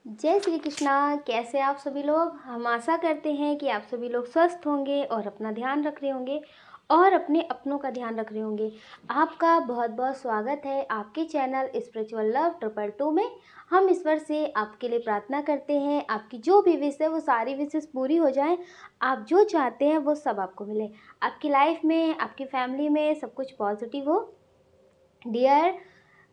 जय श्री कृष्णा। कैसे आप सभी लोग। हम आशा करते हैं कि आप सभी लोग स्वस्थ होंगे और अपना ध्यान रख रहे होंगे और अपने अपनों का ध्यान रख रहे होंगे। आपका बहुत बहुत स्वागत है आपके चैनल स्पिरिचुअल लव 222 में। हम ईश्वर से आपके लिए प्रार्थना करते हैं आपकी जो भी विश है वो सारी विशेष पूरी हो जाएं। आप जो चाहते हैं वो सब आपको मिले, आपकी लाइफ में, आपकी फैमिली में सब कुछ पॉजिटिव हो। डियर,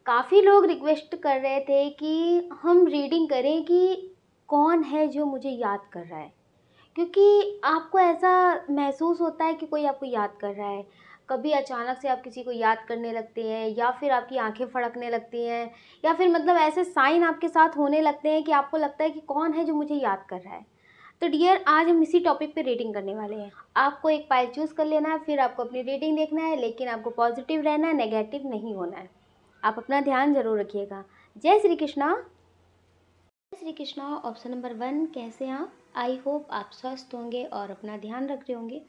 काफ़ी लोग रिक्वेस्ट कर रहे थे कि हम रीडिंग करें कि कौन है जो मुझे याद कर रहा है, क्योंकि आपको ऐसा महसूस होता है कि कोई आपको याद कर रहा है। कभी अचानक से आप किसी को याद करने लगते हैं या फिर आपकी आंखें फड़कने लगती हैं या फिर मतलब ऐसे साइन आपके साथ होने लगते हैं कि आपको लगता है कि कौन है जो मुझे याद कर रहा है। तो डियर, आज हम इसी टॉपिक पे रीडिंग करने वाले हैं। आपको एक पाइल चूज़ कर लेना है, फिर आपको अपनी रीडिंग देखना है, लेकिन आपको पॉजिटिव रहना है, नेगेटिव नहीं होना है। आप अपना ध्यान जरूर रखिएगा। जय श्री कृष्णा। जय श्री कृष्णा। ऑप्शन नंबर 1, कैसे हैं आप। आई होप आप स्वस्थ होंगे और अपना ध्यान रख रहे होंगे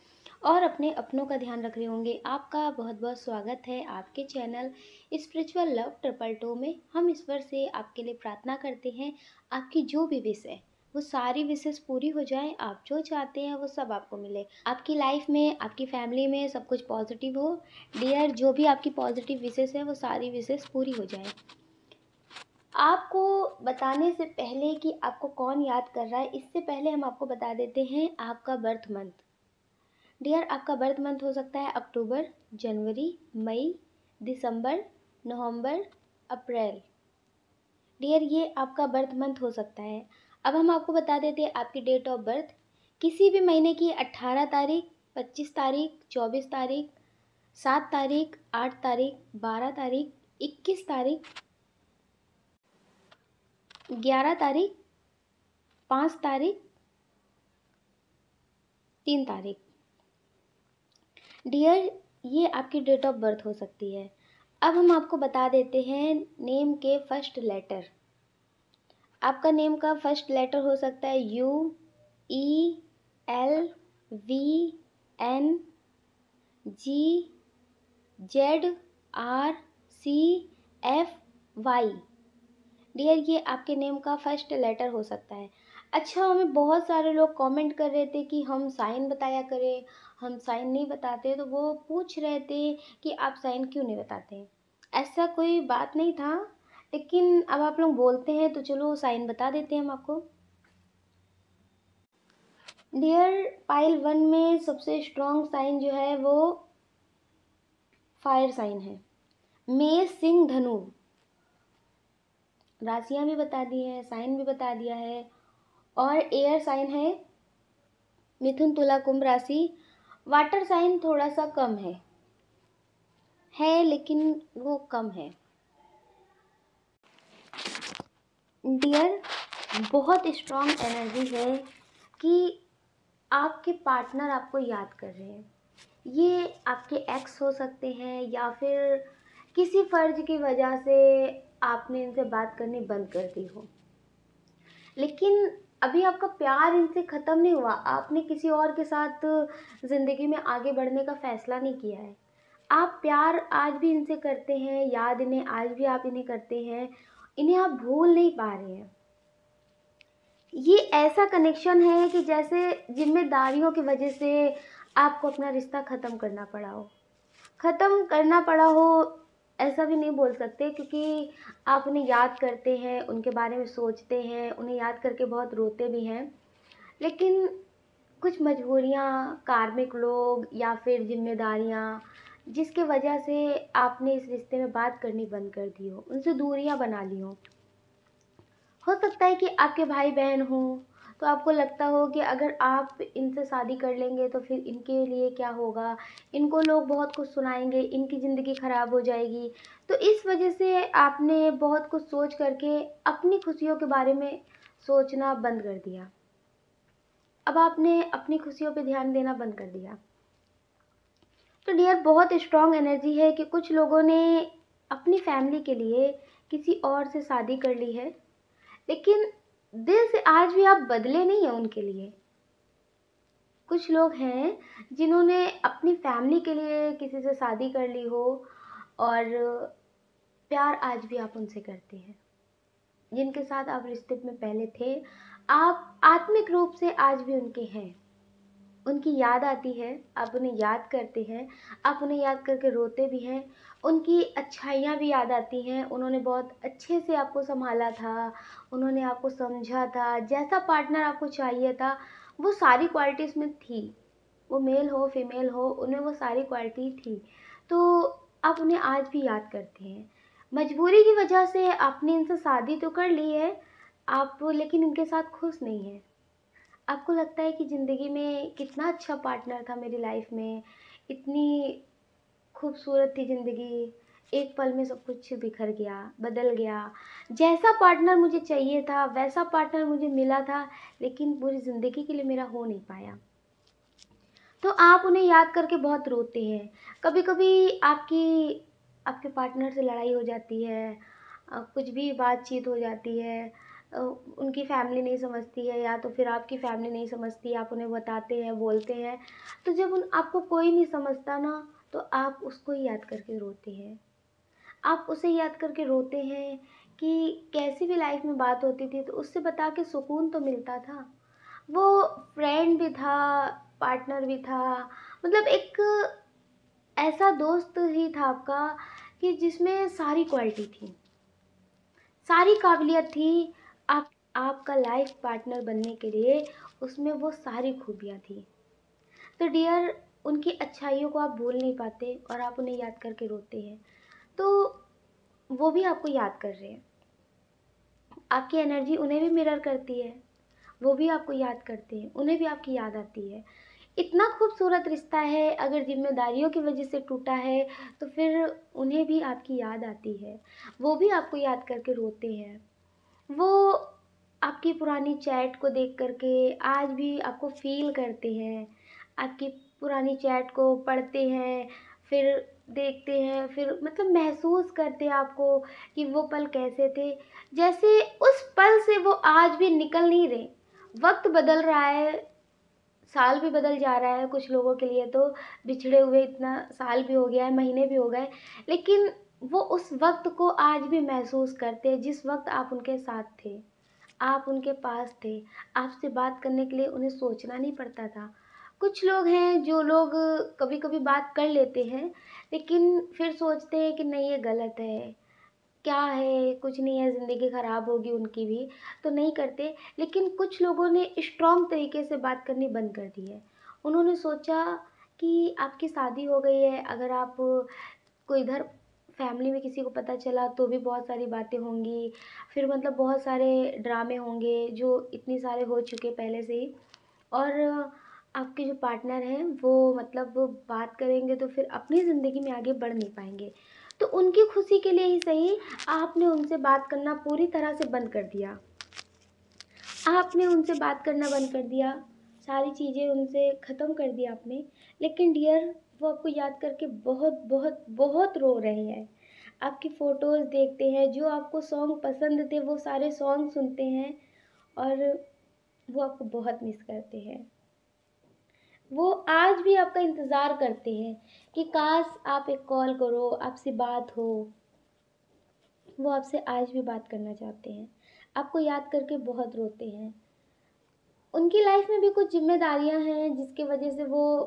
और अपने अपनों का ध्यान रख रहे होंगे। आपका बहुत बहुत स्वागत है आपके चैनल स्पिरिचुअल लव 222 में। हम ईश्वर से आपके लिए प्रार्थना करते हैं आपकी जो भी विश है वो सारी विशेष पूरी हो जाए। आप जो चाहते हैं वो सब आपको मिले, आपकी लाइफ में, आपकी फैमिली में सब कुछ पॉजिटिव हो। डियर, जो भी आपकी पॉजिटिव विशेष है वो सारी विशेष पूरी हो जाए। आपको बताने से पहले कि आपको कौन याद कर रहा है, इससे पहले हम आपको बता देते हैं आपका बर्थ मंथ। डियर, आपका बर्थ मंथ हो सकता है अक्टूबर, जनवरी, मई, दिसंबर, नवंबर, अप्रैल। डियर, ये आपका बर्थ मंथ हो सकता है। अब हम आपको बता देते हैं आपकी डेट ऑफ बर्थ। किसी भी महीने की 18 तारीख, 25 तारीख, 24 तारीख, 7 तारीख, 8 तारीख, 12 तारीख, 21 तारीख, 11 तारीख, 5 तारीख, 3 तारीख। डियर, ये आपकी डेट ऑफ बर्थ हो सकती है। अब हम आपको बता देते हैं नेम के फर्स्ट लेटर। आपका नेम का फर्स्ट लेटर हो सकता है U, E, L, V, N, G, Z, R, C, F, Y. Dear, ये आपके नेम का फर्स्ट लेटर हो सकता है। अच्छा, हमें बहुत सारे लोग कमेंट कर रहे थे कि हम साइन बताया करें, हम साइन नहीं बताते, तो वो पूछ रहे थे कि आप साइन क्यों नहीं बताते। ऐसा कोई बात नहीं था, लेकिन अब आप लोग बोलते हैं तो चलो साइन बता देते हैं हम आपको। डियर, पाइल 1 में सबसे स्ट्रॉन्ग साइन जो है वो फायर साइन है। मेष, सिंह, धनु। राशियां भी बता दी हैं, साइन भी बता दिया है। और एयर साइन है मिथुन, तुला, कुंभ राशि। वाटर साइन थोड़ा सा कम है लेकिन वो कम है। डियर, बहुत स्ट्रॉन्ग एनर्जी है कि आपके पार्टनर आपको याद कर रहे हैं। ये आपके एक्स हो सकते हैं या फिर किसी फर्ज की वजह से आपने इनसे बात करनी बंद कर दी हो, लेकिन अभी आपका प्यार इनसे ख़त्म नहीं हुआ। आपने किसी और के साथ ज़िंदगी में आगे बढ़ने का फ़ैसला नहीं किया है। आप प्यार आज भी इनसे करते हैं, याद इन्हें आज भी आप इन्हें करते हैं, इन्हें आप भूल नहीं पा रहे हैं। ये ऐसा कनेक्शन है कि जैसे जिम्मेदारियों की वजह से आपको अपना रिश्ता ख़त्म करना पड़ा हो। ख़त्म करना पड़ा हो ऐसा भी नहीं बोल सकते, क्योंकि आप उन्हें याद करते हैं, उनके बारे में सोचते हैं, उन्हें याद करके बहुत रोते भी हैं, लेकिन कुछ मजबूरियाँ, कार्मिक लोग या फिर जिम्मेदारियाँ, जिसके वजह से आपने इस रिश्ते में बात करनी बंद कर दी हो, उनसे दूरियाँ बना ली हो सकता है कि आपके भाई बहन हों तो आपको लगता हो कि अगर आप इनसे शादी कर लेंगे तो फिर इनके लिए क्या होगा, इनको लोग बहुत कुछ सुनाएंगे, इनकी ज़िंदगी ख़राब हो जाएगी। तो इस वजह से आपने बहुत कुछ सोच करके अपनी खुशियों के बारे में सोचना बंद कर दिया। अब आपने अपनी खुशियों पे ध्यान देना बंद कर दिया। तो डियर, बहुत स्ट्रॉन्ग एनर्जी है कि कुछ लोगों ने अपनी फैमिली के लिए किसी और से शादी कर ली है, लेकिन दिल से आज भी आप बदले नहीं हैं उनके लिए। कुछ लोग हैं जिन्होंने अपनी फैमिली के लिए किसी से शादी कर ली हो और प्यार आज भी आप उनसे करते हैं। जिनके साथ आप रिश्ते में पहले थे, आप आत्मिक रूप से आज भी उनके हैं। उनकी याद आती है, आप उन्हें याद करते हैं, आप उन्हें याद करके रोते भी हैं। उनकी अच्छाइयाँ भी याद आती हैं, उन्होंने बहुत अच्छे से आपको सँभाला था, उन्होंने आपको समझा था, जैसा पार्टनर आपको चाहिए था, वो सारी क्वालिटीज़ में थी। वो मेल हो, फीमेल हो, उनमें वो सारी क्वालिटी थी। तो आप उन्हें आज भी याद करते हैं। मजबूरी की वजह से आपने इनसे शादी तो कर ली है, आप लेकिन इनके साथ खुश नहीं हैं। आपको लगता है कि ज़िंदगी में कितना अच्छा पार्टनर था मेरी लाइफ में, इतनी खूबसूरत थी ज़िंदगी, एक पल में सब कुछ बिखर गया, बदल गया। जैसा पार्टनर मुझे चाहिए था, वैसा पार्टनर मुझे मिला था, लेकिन पूरी ज़िंदगी के लिए मेरा हो नहीं पाया। तो आप उन्हें याद करके बहुत रोते हैं। कभी-कभी आपके पार्टनर से लड़ाई हो जाती है, कुछ भी बातचीत हो जाती है, उनकी फैमिली नहीं समझती है या तो फिर आपकी फैमिली नहीं समझती, आप उन्हें बताते हैं, बोलते हैं। तो जब उन आपको कोई नहीं समझता ना, तो आप उसको ही याद करके रोते हैं। आप उसे याद करके रोते हैं कि कैसी भी लाइफ में बात होती थी, तो उससे बता के सुकून तो मिलता था। वो फ्रेंड भी था, पार्टनर भी था, मतलब एक ऐसा दोस्त ही था आपका कि जिसमें सारी क्वालिटी थी, सारी काबिलियत थी। आपका लाइफ पार्टनर बनने के लिए उसमें वो सारी खूबियाँ थी। तो डियर, उनकी अच्छाइयों को आप भूल नहीं पाते और आप उन्हें याद करके रोते हैं। तो वो भी आपको याद कर रहे हैं, आपकी एनर्जी उन्हें भी मिरर करती है, वो भी आपको याद करते हैं, उन्हें भी आपकी याद आती है। इतना खूबसूरत रिश्ता है, अगर ज़िम्मेदारियों की वजह से टूटा है, तो फिर उन्हें भी आपकी याद आती है। वो भी आपको याद करके रोते हैं। वो आपकी पुरानी चैट को देख कर के आज भी आपको फ़ील करते हैं। आपकी पुरानी चैट को पढ़ते हैं, फिर देखते हैं, फिर मतलब महसूस करते हैं आपको कि वो पल कैसे थे। जैसे उस पल से वो आज भी निकल नहीं रहे। वक़्त बदल रहा है, साल भी बदल जा रहा है कुछ लोगों के लिए, तो बिछड़े हुए इतना साल भी हो गया है, महीने भी हो गए, लेकिन वो उस वक़्त को आज भी महसूस करते हैं जिस वक़्त आप उनके साथ थे, आप उनके पास थे, आपसे बात करने के लिए उन्हें सोचना नहीं पड़ता था। कुछ लोग हैं जो लोग कभी-कभी बात कर लेते हैं, लेकिन फिर सोचते हैं कि नहीं, ये गलत है, क्या है, कुछ नहीं है, ज़िंदगी ख़राब होगी उनकी भी, तो नहीं करते। लेकिन कुछ लोगों ने स्ट्रॉन्ग तरीके से बात करनी बंद कर दी है। उन्होंने सोचा कि आपकी शादी हो गई है, अगर आप को इधर फैमिली में किसी को पता चला तो भी बहुत सारी बातें होंगी, फिर मतलब बहुत सारे ड्रामे होंगे जो इतने सारे हो चुके पहले से ही। और आपके जो पार्टनर हैं वो मतलब बात करेंगे तो फिर अपनी ज़िंदगी में आगे बढ़ नहीं पाएँगे। तो उनकी खुशी के लिए ही सही, आपने उनसे बात करना पूरी तरह से बंद कर दिया। आपने उनसे बात करना बंद कर दिया, सारी चीज़ें उनसे ख़त्म कर दी आपने। लेकिन डियर, वो आपको याद करके बहुत बहुत बहुत रो रहे हैं। आपकी फ़ोटोज़ देखते हैं, जो आपको सॉन्ग पसंद थे वो सारे सॉन्ग सुनते हैं और वो आपको बहुत मिस करते हैं। वो आज भी आपका इंतज़ार करते हैं कि काश आप एक कॉल करो, आपसे बात हो। वो आपसे आज भी बात करना चाहते हैं। आपको याद करके बहुत रोते हैं। उनकी लाइफ में भी कुछ ज़िम्मेदारियाँ हैं जिसकी वजह से वो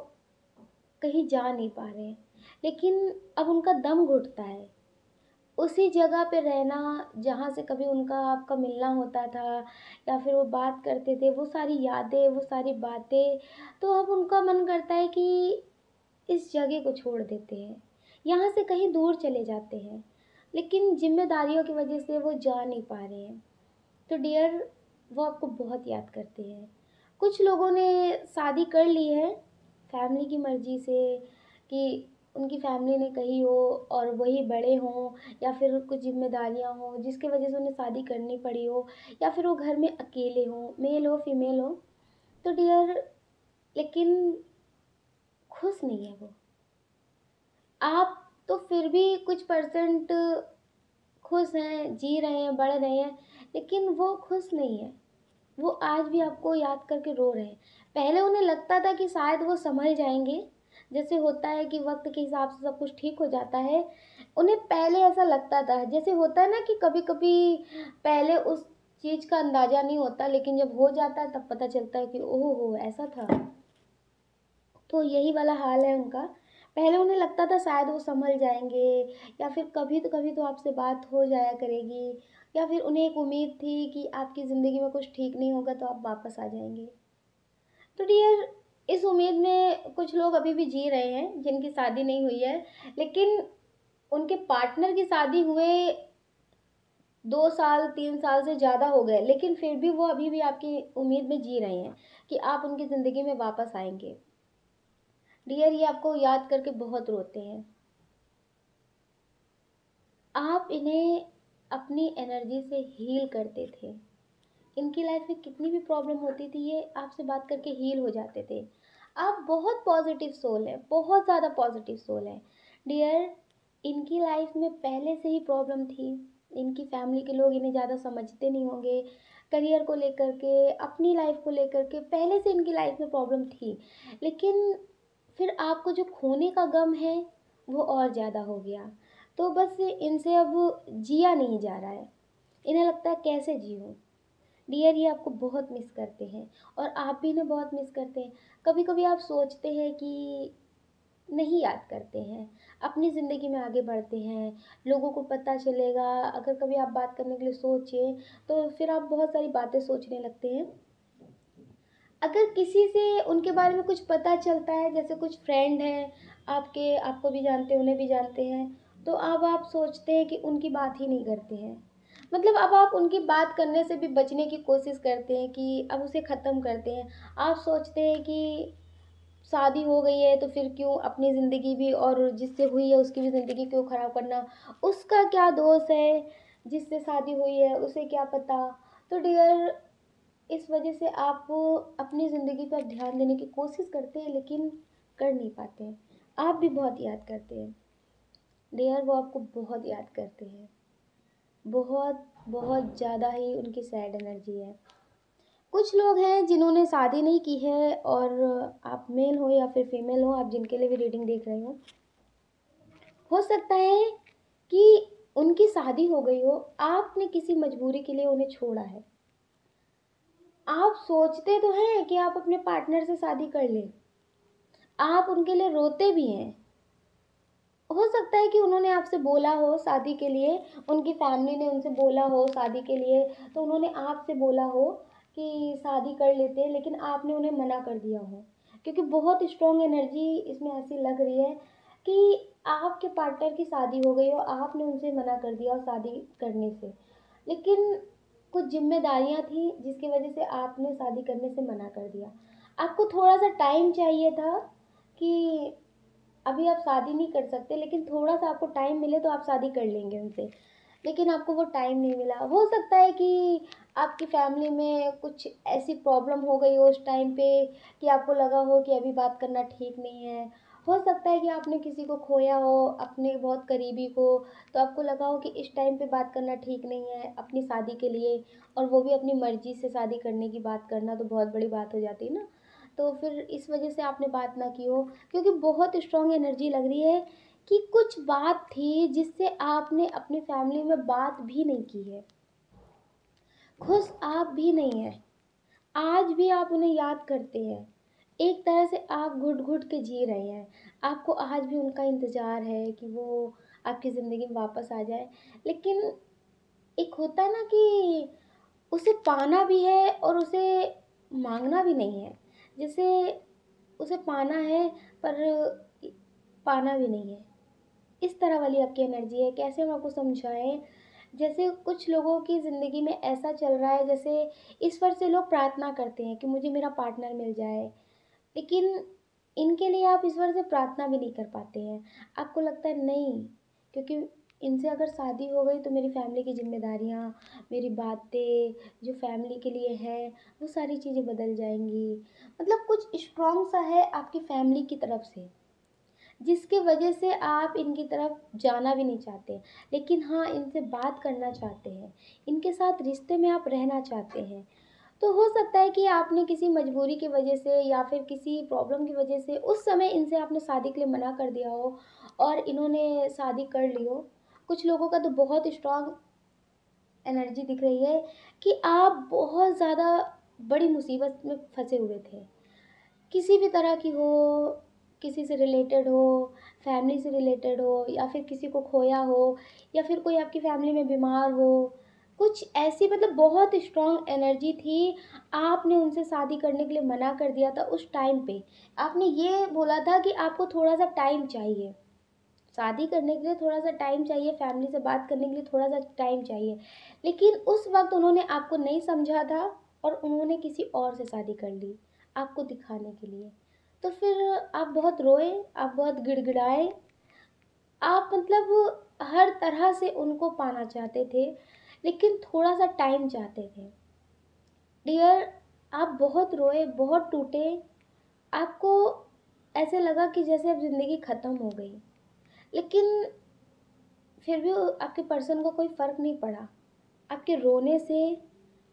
कहीं जा नहीं पा रहे हैं। लेकिन अब उनका दम घुटता है। उसी जगह पे रहना जहाँ से कभी उनका आपका मिलना होता था या फिर वो बात करते थे, वो सारी यादें, वो सारी बातें, तो अब उनका मन करता है कि इस जगह को छोड़ देते हैं, यहाँ से कहीं दूर चले जाते हैं। लेकिन ज़िम्मेदारियों की वजह से वो जा नहीं पा रहे हैं। तो डियर, वो आपको बहुत याद करते हैं। कुछ लोगों ने शादी कर ली है फैमिली की मर्ज़ी से, कि उनकी फैमिली ने कही हो और वही बड़े हों, या फिर कुछ ज़िम्मेदारियाँ हों जिसकी वजह से उन्हें शादी करनी पड़ी हो, या फिर वो घर में अकेले हों, मेल हो फीमेल हो। तो डियर, लेकिन खुश नहीं है वो। आप तो फिर भी कुछ परसेंट खुश हैं, जी रहे हैं, बढ़ रहे हैं, लेकिन वो खुश नहीं है। वो आज भी आपको याद करके रो रहे हैं। पहले उन्हें लगता था कि शायद वो सँभल जाएँगे, जैसे होता है कि वक़्त के हिसाब से सब कुछ ठीक हो जाता है। उन्हें पहले ऐसा लगता था, जैसे होता है ना कि कभी कभी पहले उस चीज़ का अंदाज़ा नहीं होता, लेकिन जब हो जाता है तब पता चलता है कि ओह हो ऐसा था। तो यही वाला हाल है उनका। पहले उन्हें लगता था शायद वो संभल जाएंगे, या फिर कभी तो आपसे बात हो जाया करेगी, या फिर उन्हें एक उम्मीद थी कि आपकी ज़िंदगी में कुछ ठीक नहीं होगा तो आप वापस आ जाएंगे। तो डियर, इस उम्मीद में कुछ लोग अभी भी जी रहे हैं जिनकी शादी नहीं हुई है, लेकिन उनके पार्टनर की शादी हुए 2 साल 3 साल से ज़्यादा हो गए, लेकिन फिर भी वो अभी भी आपकी उम्मीद में जी रहे हैं कि आप उनकी ज़िंदगी में वापस आएंगे। डियर, ये आपको याद करके बहुत रोते हैं। आप इन्हें अपनी एनर्जी से हील करते थे। इनकी लाइफ में कितनी भी प्रॉब्लम होती थी, ये आपसे बात करके हील हो जाते थे। आप बहुत पॉजिटिव सोल है, बहुत ज़्यादा पॉजिटिव सोल है डियर। इनकी लाइफ में पहले से ही प्रॉब्लम थी। इनकी फैमिली के लोग इन्हें ज़्यादा समझते नहीं होंगे। करियर को लेकर के, अपनी लाइफ को लेकर के पहले से इनकी लाइफ में प्रॉब्लम थी, लेकिन फिर आपको जो खोने का गम है वो और ज़्यादा हो गया। तो बस इनसे अब जिया नहीं जा रहा है। इन्हें लगता है कैसे जीऊँ। डियर, ये आपको बहुत मिस करते हैं, और आप भी इन्हें बहुत मिस करते हैं। कभी कभी आप सोचते हैं कि नहीं याद करते हैं, अपनी ज़िंदगी में आगे बढ़ते हैं, लोगों को पता चलेगा। अगर कभी आप बात करने के लिए सोचें तो फिर आप बहुत सारी बातें सोचने लगते हैं। अगर किसी से उनके बारे में कुछ पता चलता है, जैसे कुछ फ्रेंड हैं आपके, आपको भी जानते हैं उन्हें भी जानते हैं, तो अब आप सोचते हैं कि उनकी बात ही नहीं करते हैं। मतलब अब आप उनकी बात करने से भी बचने की कोशिश करते हैं कि अब उसे ख़त्म करते हैं। आप सोचते हैं कि शादी हो गई है तो फिर क्यों अपनी ज़िंदगी भी, और जिससे हुई है उसकी भी ज़िंदगी क्यों ख़राब करना। उसका क्या दोष है, जिससे शादी हुई है उसे क्या पता। तो डियर, इस वजह से आप अपनी ज़िंदगी पर ध्यान देने की कोशिश करते हैं, लेकिन कर नहीं पाते हैं। आप भी बहुत याद करते हैं डियर, वो आपको बहुत याद करते हैं। बहुत बहुत ज़्यादा ही उनकी सैड एनर्जी है। कुछ लोग हैं जिन्होंने शादी नहीं की है, और आप मेल हो या फिर फीमेल हो, आप जिनके लिए भी रीडिंग देख रहे हो सकता है कि उनकी शादी हो गई हो, आपने किसी मजबूरी के लिए उन्हें छोड़ा है। आप सोचते तो हैं कि आप अपने पार्टनर से शादी कर लें, आप उनके लिए रोते भी हैं। हो सकता है कि उन्होंने आपसे बोला हो शादी के लिए, उनकी फैमिली ने उनसे बोला हो शादी के लिए, तो उन्होंने आपसे बोला हो कि शादी कर लेते हैं, लेकिन आपने उन्हें मना कर दिया हो। क्योंकि बहुत स्ट्रॉन्ग एनर्जी इसमें ऐसी लग रही है कि आपके पार्टनर की शादी हो गई हो, आपने उनसे मना कर दिया हो शादी करने से, लेकिन कुछ जिम्मेदारियां थी जिसकी वजह से आपने शादी करने से मना कर दिया। आपको थोड़ा सा टाइम चाहिए था कि अभी आप शादी नहीं कर सकते, लेकिन थोड़ा सा आपको टाइम मिले तो आप शादी कर लेंगे उनसे, लेकिन आपको वो टाइम नहीं मिला। हो सकता है कि आपकी फैमिली में कुछ ऐसी प्रॉब्लम हो गई हो उस टाइम पे कि आपको लगा हो कि अभी बात करना ठीक नहीं है। हो सकता है कि आपने किसी को खोया हो, अपने बहुत करीबी को, तो आपको लगा हो कि इस टाइम पे बात करना ठीक नहीं है अपनी शादी के लिए, और वो भी अपनी मर्ज़ी से शादी करने की बात करना तो बहुत बड़ी बात हो जाती है ना। तो फिर इस वजह से आपने बात ना की हो, क्योंकि बहुत स्ट्रॉन्ग एनर्जी लग रही है कि कुछ बात थी जिससे आपने अपनी फैमिली में बात भी नहीं की है। खुश आप भी नहीं हैं, आज भी आप उन्हें याद करते हैं। एक तरह से आप घुट घुट के जी रहे हैं। आपको आज भी उनका इंतज़ार है कि वो आपकी ज़िंदगी में वापस आ जाए, लेकिन एक होता है ना कि उसे पाना भी है और उसे मांगना भी नहीं है। जैसे उसे पाना है पर पाना भी नहीं है, इस तरह वाली आपकी एनर्जी है। कैसे हम आपको समझाएं। जैसे कुछ लोगों की ज़िंदगी में ऐसा चल रहा है, जैसे ईश्वर से लोग प्रार्थना करते हैं कि मुझे मेरा पार्टनर मिल जाए, लेकिन इनके लिए आप ईश्वर से प्रार्थना भी नहीं कर पाते हैं। आपको लगता है नहीं, क्योंकि इनसे अगर शादी हो गई तो मेरी फैमिली की जिम्मेदारियाँ, मेरी बातें जो फैमिली के लिए है, वो सारी चीज़ें बदल जाएंगी। मतलब कुछ स्ट्रॉन्ग सा है आपकी फैमिली की तरफ से, जिसकी वजह से आप इनकी तरफ जाना भी नहीं चाहते, लेकिन हाँ इनसे बात करना चाहते हैं, इनके साथ रिश्ते में आप रहना चाहते हैं। तो हो सकता है कि आपने किसी मजबूरी की वजह से या फिर किसी प्रॉब्लम की वजह से उस समय इनसे आपने शादी के लिए मना कर दिया हो, और इन्होंने शादी कर ली हो। कुछ लोगों का तो बहुत स्ट्रांग एनर्जी दिख रही है कि आप बहुत ज़्यादा बड़ी मुसीबत में फंसे हुए थे, किसी भी तरह की हो, किसी से रिलेटेड हो, फैमिली से रिलेटेड हो, या फिर किसी को खोया हो, या फिर कोई आपकी फैमिली में बीमार हो, कुछ ऐसी मतलब बहुत स्ट्रांग एनर्जी थी। आपने उनसे शादी करने के लिए मना कर दिया था उस टाइम पे। आपने ये बोला था कि आपको थोड़ा सा टाइम चाहिए, शादी करने के लिए थोड़ा सा टाइम चाहिए, फैमिली से बात करने के लिए थोड़ा सा टाइम चाहिए। लेकिन उस वक्त उन्होंने आपको नहीं समझा था और उन्होंने किसी और से शादी कर ली आपको दिखाने के लिए। तो फिर आप बहुत रोए, आप बहुत गिड़गिड़ाए, आप मतलब हर तरह से उनको पाना चाहते थे, लेकिन थोड़ा सा टाइम चाहते थे। डियर, आप बहुत रोए, बहुत टूटे, आपको ऐसे लगा कि जैसे अब ज़िंदगी ख़त्म हो गई। लेकिन फिर भी आपके पर्सन को कोई फ़र्क नहीं पड़ा। आपके रोने से,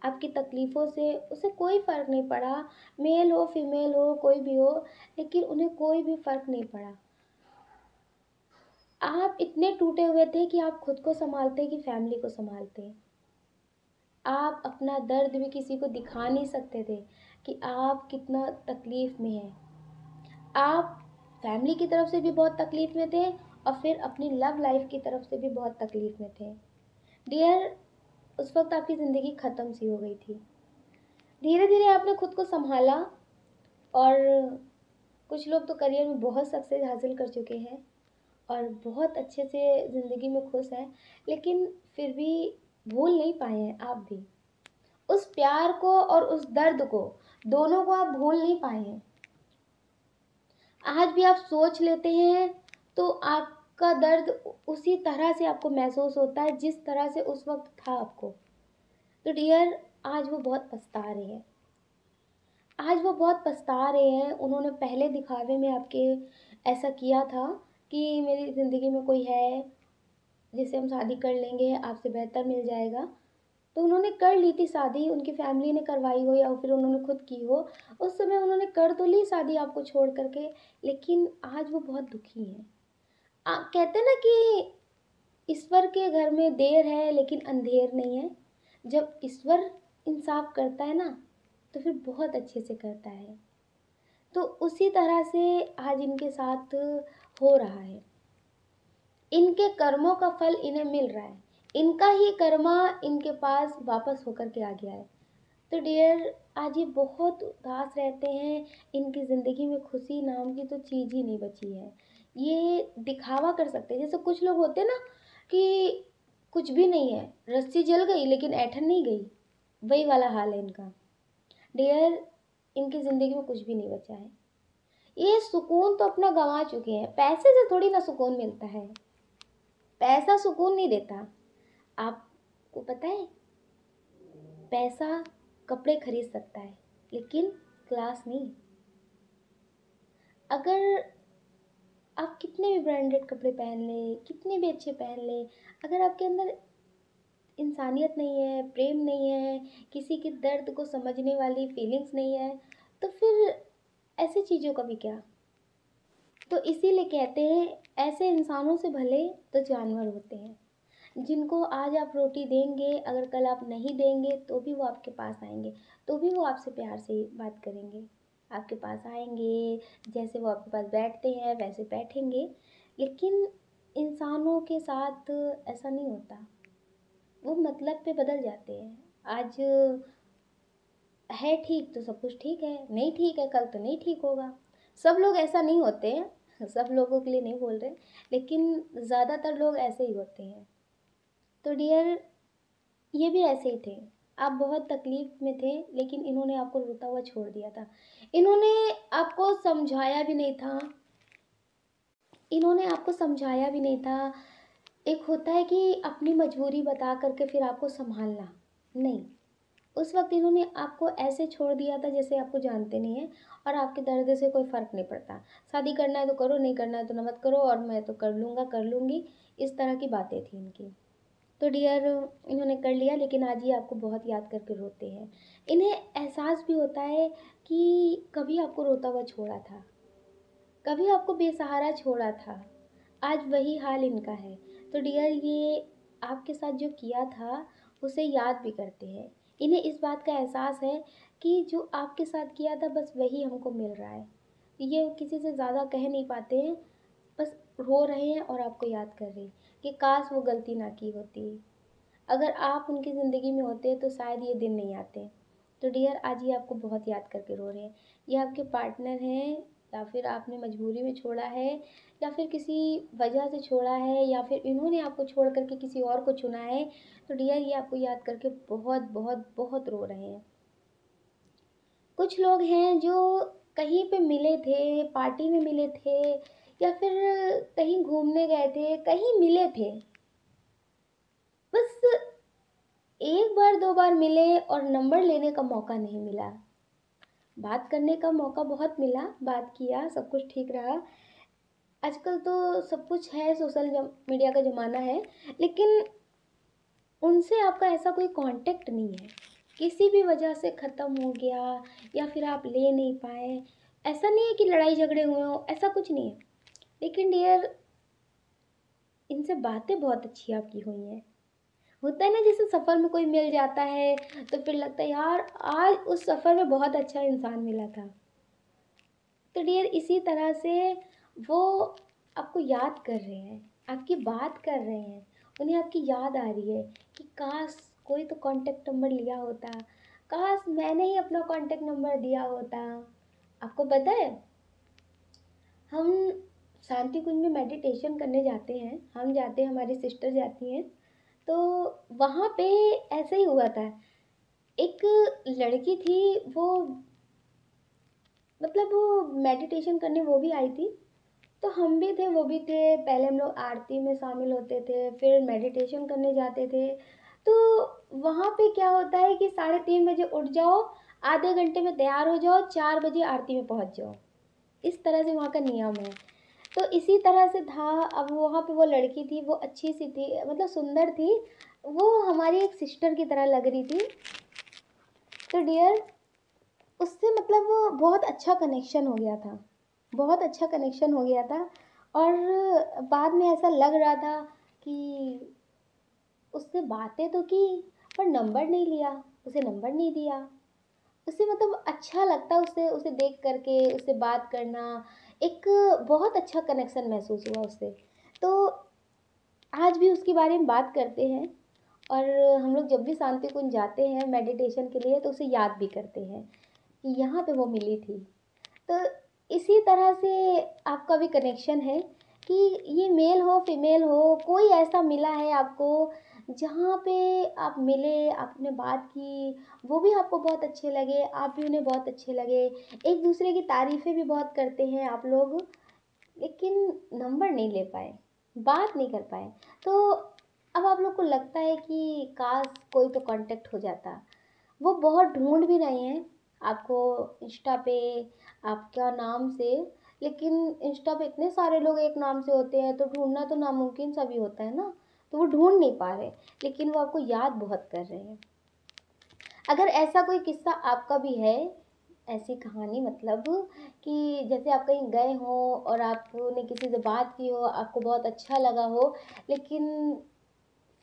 आपकी तकलीफ़ों से उसे कोई फ़र्क नहीं पड़ा। मेल हो, फीमेल हो, कोई भी हो, लेकिन उन्हें कोई भी फ़र्क नहीं पड़ा। आप इतने टूटे हुए थे कि आप खुद को सँभालते कि फैमिली को सँभालते। आप अपना दर्द भी किसी को दिखा नहीं सकते थे कि आप कितना तकलीफ़ में हैं। आप फैमिली की तरफ से भी बहुत तकलीफ़ में थे और फिर अपनी लव लाइफ़ की तरफ से भी बहुत तकलीफ़ में थे। डियर, उस वक़्त आपकी ज़िंदगी ख़त्म सी हो गई थी। धीरे-धीरे आपने खुद को सँभाला और कुछ लोग तो करियर में बहुत सक्सेस हासिल कर चुके हैं और बहुत अच्छे से ज़िंदगी में खुश हैं, लेकिन फिर भी भूल नहीं पाए हैं आप भी। उस प्यार को और उस दर्द को, दोनों को आप भूल नहीं पाए हैं। आज भी आप सोच लेते हैं तो आपका दर्द उसी तरह से आपको महसूस होता है जिस तरह से उस वक़्त था आपको। तो डियर, आज वो बहुत पछता रहे हैं। आज वो बहुत पछता रहे हैं, उन्होंने पहले दिखावे में आपके ऐसा किया था कि मेरी ज़िंदगी में कोई है, जिससे हम शादी कर लेंगे, आपसे बेहतर मिल जाएगा। तो उन्होंने कर ली थी शादी, उनकी फैमिली ने करवाई हो या फिर उन्होंने खुद की हो, उस समय उन्होंने कर तो ली शादी आपको छोड़ कर के, लेकिन आज वो बहुत दुखी हैं। कहते हैं ना कि ईश्वर के घर में देर है लेकिन अंधेर नहीं है। जब ईश्वर इंसाफ करता है ना, तो फिर बहुत अच्छे से करता है। तो उसी तरह से आज इनके साथ हो रहा है। इनके कर्मों का फल इन्हें मिल रहा है। इनका ही कर्मा इनके पास वापस होकर के आ गया है। तो डियर, आज ये बहुत उदास रहते हैं। इनकी ज़िंदगी में खुशी नाम की तो चीज़ ही नहीं बची है। ये दिखावा कर सकते हैं, जैसे कुछ लोग होते हैं ना कि कुछ भी नहीं है, रस्सी जल गई लेकिन ऐंठन नहीं गई, वही वाला हाल है इनका। डियर, इनकी ज़िंदगी में कुछ भी नहीं बचा है। ये सुकून तो अपना गंवा चुके हैं। पैसे से थोड़ी ना सुकून मिलता है, पैसा सुकून नहीं देता। आपको पता है, पैसा कपड़े खरीद सकता है लेकिन क्लास नहीं। अगर आप कितने भी ब्रांडेड कपड़े पहन लें, कितने भी अच्छे पहन लें, अगर आपके अंदर इंसानियत नहीं है, प्रेम नहीं है, किसी के दर्द को समझने वाली फीलिंग्स नहीं है, तो फिर ऐसी चीज़ों का भी क्या। तो इसीलिए कहते हैं ऐसे इंसानों से भले तो जानवर होते हैं, जिनको आज आप रोटी देंगे, अगर कल आप नहीं देंगे तो भी वो आपके पास आएंगे, तो भी वो आपसे प्यार से बात करेंगे, आपके पास आएंगे, जैसे वो आपके पास बैठते हैं वैसे बैठेंगे। लेकिन इंसानों के साथ ऐसा नहीं होता, वो मतलब पे बदल जाते हैं। आज है ठीक तो सब कुछ ठीक है, नहीं ठीक है कल तो नहीं ठीक होगा। सब लोग ऐसा नहीं होते हैं, सब लोगों के लिए नहीं बोल रहे, लेकिन ज़्यादातर लोग ऐसे ही होते हैं। तो डियर, ये भी ऐसे ही थे। आप बहुत तकलीफ में थे लेकिन इन्होंने आपको रोता हुआ छोड़ दिया था। इन्होंने आपको समझाया भी नहीं था, इन्होंने आपको समझाया भी नहीं था। एक होता है कि अपनी मजबूरी बता करके फिर आपको संभालना, नहीं, उस वक्त इन्होंने आपको ऐसे छोड़ दिया था जैसे आपको जानते नहीं हैं और आपके दर्द से कोई फ़र्क नहीं पड़ता। शादी करना है तो करो, नहीं करना है तो ना मत करो, और मैं तो कर लूँगा, कर लूँगी, इस तरह की बातें थी इनकी। तो डियर, इन्होंने कर लिया लेकिन आज ये आपको बहुत याद करके रोते हैं। इन्हें एहसास भी होता है कि कभी आपको रोता हुआ छोड़ा था, कभी आपको बेसहारा छोड़ा था, आज वही हाल इनका है। तो डियर, ये आपके साथ जो किया था उसे याद भी करते हैं। इन्हें इस बात का एहसास है कि जो आपके साथ किया था बस वही हमको मिल रहा है। ये किसी से ज़्यादा कह नहीं पाते हैं, बस रो रहे हैं और आपको याद कर रहे हैं कि काश वो गलती ना की होती। अगर आप उनकी ज़िंदगी में होते तो शायद ये दिन नहीं आते। तो डियर, आज ये आपको बहुत याद करके रो रहे हैं। ये आपके पार्टनर हैं, या फिर आपने मजबूरी में छोड़ा है, या फिर किसी वजह से छोड़ा है, या फिर इन्होंने आपको छोड़ करके किसी और को चुना है। तो डियर, ये आपको याद करके बहुत बहुत बहुत रो रहे हैं। कुछ लोग हैं जो कहीं पे मिले थे, पार्टी में मिले थे, या फिर कहीं घूमने गए थे, कहीं मिले थे, बस एक बार दो बार मिले और नंबर लेने का मौका नहीं मिला। बात करने का मौका बहुत मिला, बात किया, सब कुछ ठीक रहा। आजकल तो सब कुछ है, सोशल मीडिया का ज़माना है, लेकिन उनसे आपका ऐसा कोई कांटेक्ट नहीं है। किसी भी वजह से ख़त्म हो गया, या फिर आप ले नहीं पाए। ऐसा नहीं है कि लड़ाई झगड़े हुए हों, ऐसा कुछ नहीं है। लेकिन डियर, इनसे बातें बहुत अच्छी आपकी हुई हैं। होता है ना, जैसे सफ़र में कोई मिल जाता है तो फिर लगता है यार आज उस सफ़र में बहुत अच्छा इंसान मिला था। तो डियर, इसी तरह से वो आपको याद कर रहे हैं, आपकी बात कर रहे हैं, उन्हें आपकी याद आ रही है कि काश कोई तो कांटेक्ट नंबर लिया होता, काश मैंने ही अपना कांटेक्ट नंबर दिया होता। आपको पता है, हम शांति कुंज में मेडिटेशन करने जाते हैं, हम जाते हैं, हमारी सिस्टर जाती हैं। तो वहाँ पे ऐसे ही हुआ था। एक लड़की थी, वो मतलब वो मेडिटेशन करने वो भी आई थी। तो हम भी थे, वो भी थे। पहले हम लोग आरती में शामिल होते थे, फिर मेडिटेशन करने जाते थे। तो वहाँ पे क्या होता है कि 3:30 बजे उठ जाओ, आधे घंटे में तैयार हो जाओ, 4 बजे आरती में पहुँच जाओ। इस तरह से वहाँ का नियम है। तो इसी तरह से था। अब वहाँ पे वो लड़की थी, वो अच्छी सी थी, मतलब सुंदर थी। वो हमारी एक सिस्टर की तरह लग रही थी। तो डियर, उससे मतलब वो बहुत अच्छा कनेक्शन हो गया था, बहुत अच्छा कनेक्शन हो गया था। और बाद में ऐसा लग रहा था कि उससे बातें तो की, पर नंबर नहीं लिया, उसे नंबर नहीं दिया। उसे मतलब अच्छा लगता, उसे उसे देख करके उससे बात करना, एक बहुत अच्छा कनेक्शन महसूस हुआ उससे। तो आज भी उसके बारे में बात करते हैं, और हम लोग जब भी शांति कुंज जाते हैं मेडिटेशन के लिए तो उसे याद भी करते हैं कि यहाँ पे वो मिली थी। तो इसी तरह से आपका भी कनेक्शन है कि ये मेल हो फीमेल हो, कोई ऐसा मिला है आपको जहाँ पे आप मिले, आपने बात की, वो भी आपको बहुत अच्छे लगे, आप भी उन्हें बहुत अच्छे लगे। एक दूसरे की तारीफ़ें भी बहुत करते हैं आप लोग, लेकिन नंबर नहीं ले पाए, बात नहीं कर पाए। तो अब आप लोग को लगता है कि काश कोई तो कांटेक्ट हो जाता। वो बहुत ढूंढ भी रहे हैं आपको इंस्टा पे, आपका नाम से। लेकिन इंस्टा पे इतने सारे लोग एक नाम से होते हैं, तो ढूंढना तो नामुमकिन सा भी होता है ना। तो वो ढूंढ नहीं पा रहे, लेकिन वो आपको याद बहुत कर रहे हैं। अगर ऐसा कोई किस्सा आपका भी है, ऐसी कहानी मतलब, कि जैसे आप कहीं गए हो और आपने किसी से बात की हो, आपको बहुत अच्छा लगा हो, लेकिन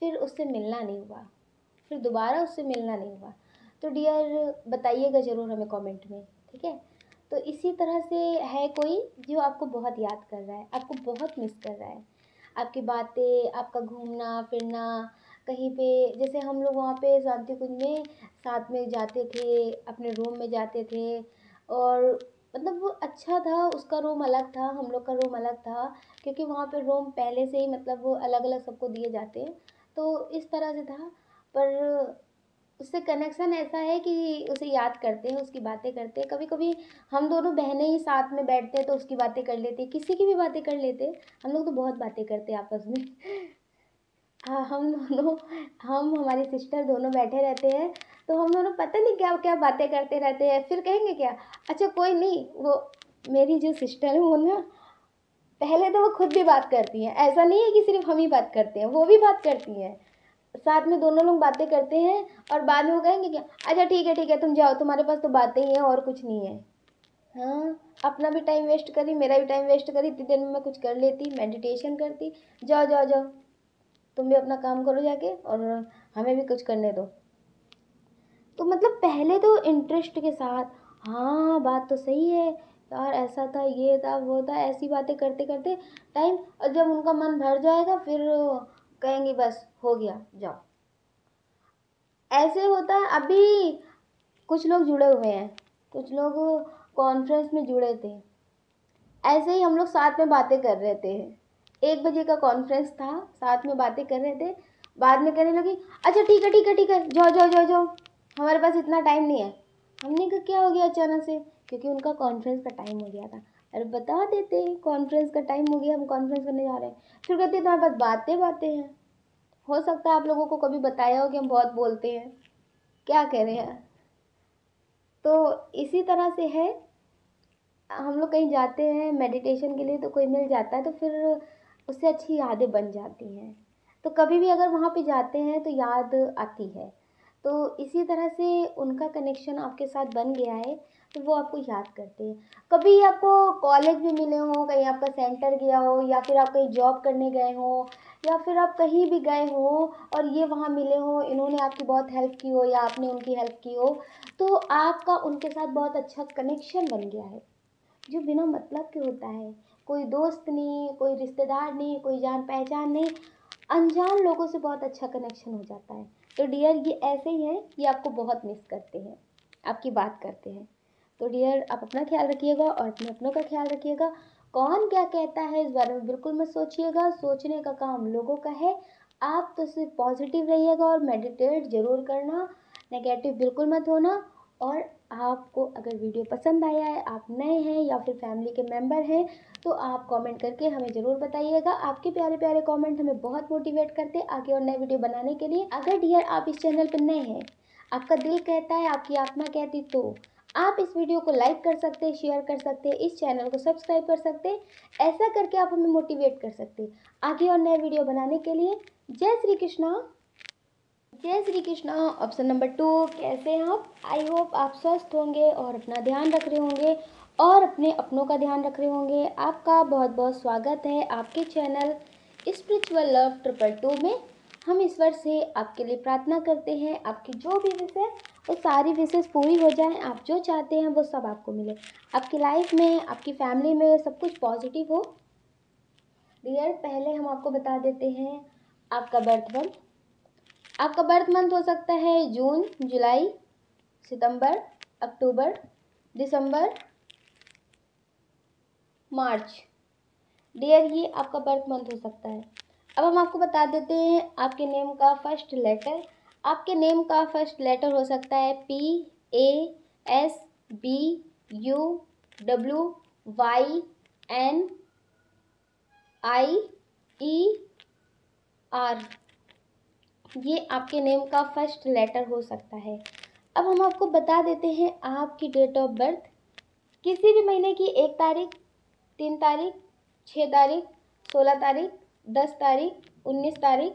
फिर उससे मिलना नहीं हुआ, फिर दोबारा उससे मिलना नहीं हुआ, तो डियर बताइएगा ज़रूर हमें कमेंट में, ठीक है। तो इसी तरह से है कोई जो आपको बहुत याद कर रहा है, आपको बहुत मिस कर रहा है, आपकी बातें, आपका घूमना फिरना कहीं पे। जैसे हम लोग वहाँ पे शांति कुंज में साथ में जाते थे, अपने रूम में जाते थे, और मतलब वो अच्छा था, उसका रूम अलग था, हम लोग का रूम अलग था, क्योंकि वहाँ पे रूम पहले से ही मतलब वो अलग अलग सबको दिए जाते हैं। तो इस तरह से था। पर उससे कनेक्शन ऐसा है कि उसे याद करते हैं, उसकी बातें करते हैं। कभी कभी हम दोनों बहनें ही साथ में बैठते हैं तो उसकी बातें कर लेते हैं, किसी की भी बातें कर लेते हैं। हम लोग तो बहुत बातें करते हैं आपस में। हाँ, हम दोनों, हम हमारी सिस्टर दोनों बैठे रहते हैं, तो हम दोनों पता नहीं क्या क्या बातें करते रहते हैं। फिर कहेंगे क्या, अच्छा कोई नहीं, वो मेरी जो सिस्टर है वो ना, पहले तो वो खुद भी बात करती हैं, ऐसा नहीं है कि सिर्फ हम ही बात करते हैं, वो भी बात करती हैं। साथ में दोनों लोग बातें करते हैं, और बाद में वो कहेंगे क्या, अच्छा ठीक है तुम जाओ, तुम्हारे पास तो बातें ही हैं और कुछ नहीं है। हाँ, अपना भी टाइम वेस्ट करी, मेरा भी टाइम वेस्ट करी, इतनी देर में मैं कुछ कर लेती, मेडिटेशन करती। जाओ जाओ जाओ, तुम भी अपना काम करो जाके, और हमें भी कुछ करने दो। तो मतलब पहले तो इंटरेस्ट के साथ, हाँ बात तो सही है यार, ऐसा था, ये था, वो था, ऐसी बातें करते करते टाइम, और जब उनका मन भर जाएगा फिर कहेंगे बस हो गया जाओ। ऐसे होता है। अभी कुछ लोग जुड़े हुए हैं, कुछ लोग कॉन्फ्रेंस में जुड़े थे, ऐसे ही हम लोग साथ में बातें कर रहे थे, 1 बजे का कॉन्फ्रेंस था, साथ में बातें कर रहे थे, बाद में कहने लगी अच्छा ठीक है ठीक है ठीक है, जाओ जाओ जाओ जाओ, हमारे पास इतना टाइम नहीं है। हमने कहा क्या हो गया अचानक से, क्योंकि उनका कॉन्फ्रेंस का टाइम हो गया था। अरे बता देते कॉन्फ्रेंस का टाइम हो गया, हम कॉन्फ्रेंस करने जा रहे हैं। फिर कहते तुम्हारे पास बातें बातें हैं। हो सकता है आप लोगों को कभी बताया हो कि हम बहुत बोलते हैं, क्या कह रहे हैं। तो इसी तरह से है, हम लोग कहीं जाते हैं मेडिटेशन के लिए तो कोई मिल जाता है, तो फिर उससे अच्छी यादें बन जाती हैं। तो कभी भी अगर वहाँ पे जाते हैं तो याद आती है। तो इसी तरह से उनका कनेक्शन आपके साथ बन गया है, तो वो आपको याद करते हैं। कभी आपको कॉलेज में मिले हो, कहीं आपका सेंटर गया हो, या फिर आप कहीं जॉब करने गए हो, या फिर आप कहीं भी गए हो और ये वहाँ मिले हो, इन्होंने आपकी बहुत हेल्प की हो या आपने उनकी हेल्प की हो, तो आपका उनके साथ बहुत अच्छा कनेक्शन बन गया है, जो बिना मतलब के होता है। कोई दोस्त नहीं, कोई रिश्तेदार नहीं, कोई जान पहचान नहीं, अनजान लोगों से बहुत अच्छा कनेक्शन हो जाता है। तो डियर ये ऐसे ही है, ये आपको बहुत मिस करते हैं, आपकी बात करते हैं। तो डियर आप अपना ख्याल रखिएगा और अपने अपनों का ख्याल रखिएगा। कौन क्या कहता है इस बारे में बिल्कुल मत सोचिएगा, सोचने का काम लोगों का है। आप तो सिर्फ पॉजिटिव रहिएगा और मेडिटेट ज़रूर करना, नेगेटिव बिल्कुल मत होना। और आपको अगर वीडियो पसंद आया है, आप नए हैं या फिर फैमिली के मेंबर हैं, तो आप कमेंट करके हमें ज़रूर बताइएगा। आपके प्यारे प्यारे कमेंट हमें बहुत मोटिवेट करते हैं आगे और नए वीडियो बनाने के लिए। अगर डियर आप इस चैनल पर नए हैं, आपका दिल कहता है, आपकी आत्मा कहती, तो आप इस वीडियो को लाइक कर सकते हैं, शेयर कर सकते हैं, इस चैनल को सब्सक्राइब कर सकते हैं। ऐसा करके आप हमें मोटिवेट कर सकते हैं आगे और नए वीडियो बनाने के लिए। जय श्री कृष्णा। जय श्री कृष्णा। ऑप्शन नंबर 2, कैसे हैं आप? आई होप आप स्वस्थ होंगे और अपना ध्यान रख रहे होंगे और अपने अपनों का ध्यान रख रहे होंगे। आपका बहुत बहुत स्वागत है आपके चैनल स्पिरिचुअल लव 222 में। हम ईश्वर से आपके लिए प्रार्थना करते हैं, आपकी जो भी विश है वो सारी विशेष पूरी हो जाए, आप जो चाहते हैं वो सब आपको मिले, आपकी लाइफ में, आपकी फैमिली में सब कुछ पॉजिटिव हो। डियर पहले हम आपको बता देते हैं आपका बर्थ मंथ। आपका बर्थ मंथ हो सकता है जून, जुलाई, सितंबर, अक्टूबर, दिसंबर, मार्च। डियर ये आपका बर्थ मंथ हो सकता है। अब हम आपको बता देते हैं आपके नेम का फर्स्ट लेटर। आपके नेम का फर्स्ट लेटर हो सकता है PASBUNIER। ये आपके नेम का फर्स्ट लेटर हो सकता है। अब हम आपको बता देते हैं आपकी डेट ऑफ बर्थ। किसी भी महीने की 1 तारीख, 3 तारीख, 6 तारीख, 16 तारीख, 10 तारीख, 19 तारीख,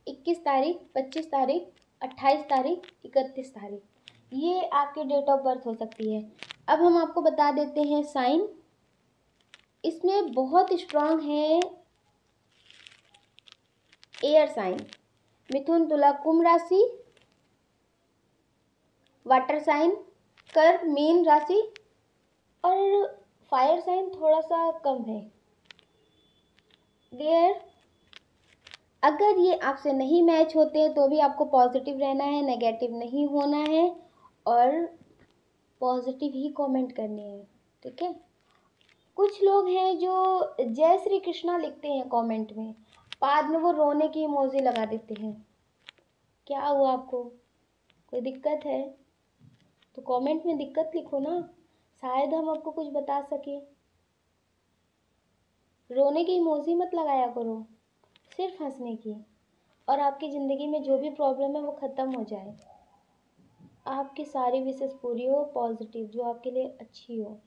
21 तारीख, 25 तारीख, 28 तारीख, 31 तारीख, ये आपकी डेट ऑफ बर्थ हो सकती है। अब हम आपको बता देते हैं साइन। इसमें बहुत स्ट्रांग है एयर साइन, मिथुन, तुला, कुंभ राशि, वाटर साइन, कर्क, मीन राशि, और फायर साइन थोड़ा सा कम है। डियर अगर ये आपसे नहीं मैच होते तो भी आपको पॉजिटिव रहना है, नेगेटिव नहीं होना है, और पॉजिटिव ही कमेंट करने हैं, ठीक है। कुछ लोग हैं जो जय श्री कृष्णा लिखते हैं कमेंट में, बाद में वो रोने की इमोजी लगा देते हैं। क्या हुआ आपको, कोई दिक्कत है तो कमेंट में दिक्कत लिखो ना, शायद हम आपको कुछ बता सके। रोने की इमोजी मत लगाया करो, सिर्फ हंसने की, और आपकी ज़िंदगी में जो भी प्रॉब्लम है वो ख़त्म हो जाए, आपकी सारी विशेष पूरी हो, पॉजिटिव जो आपके लिए अच्छी हो।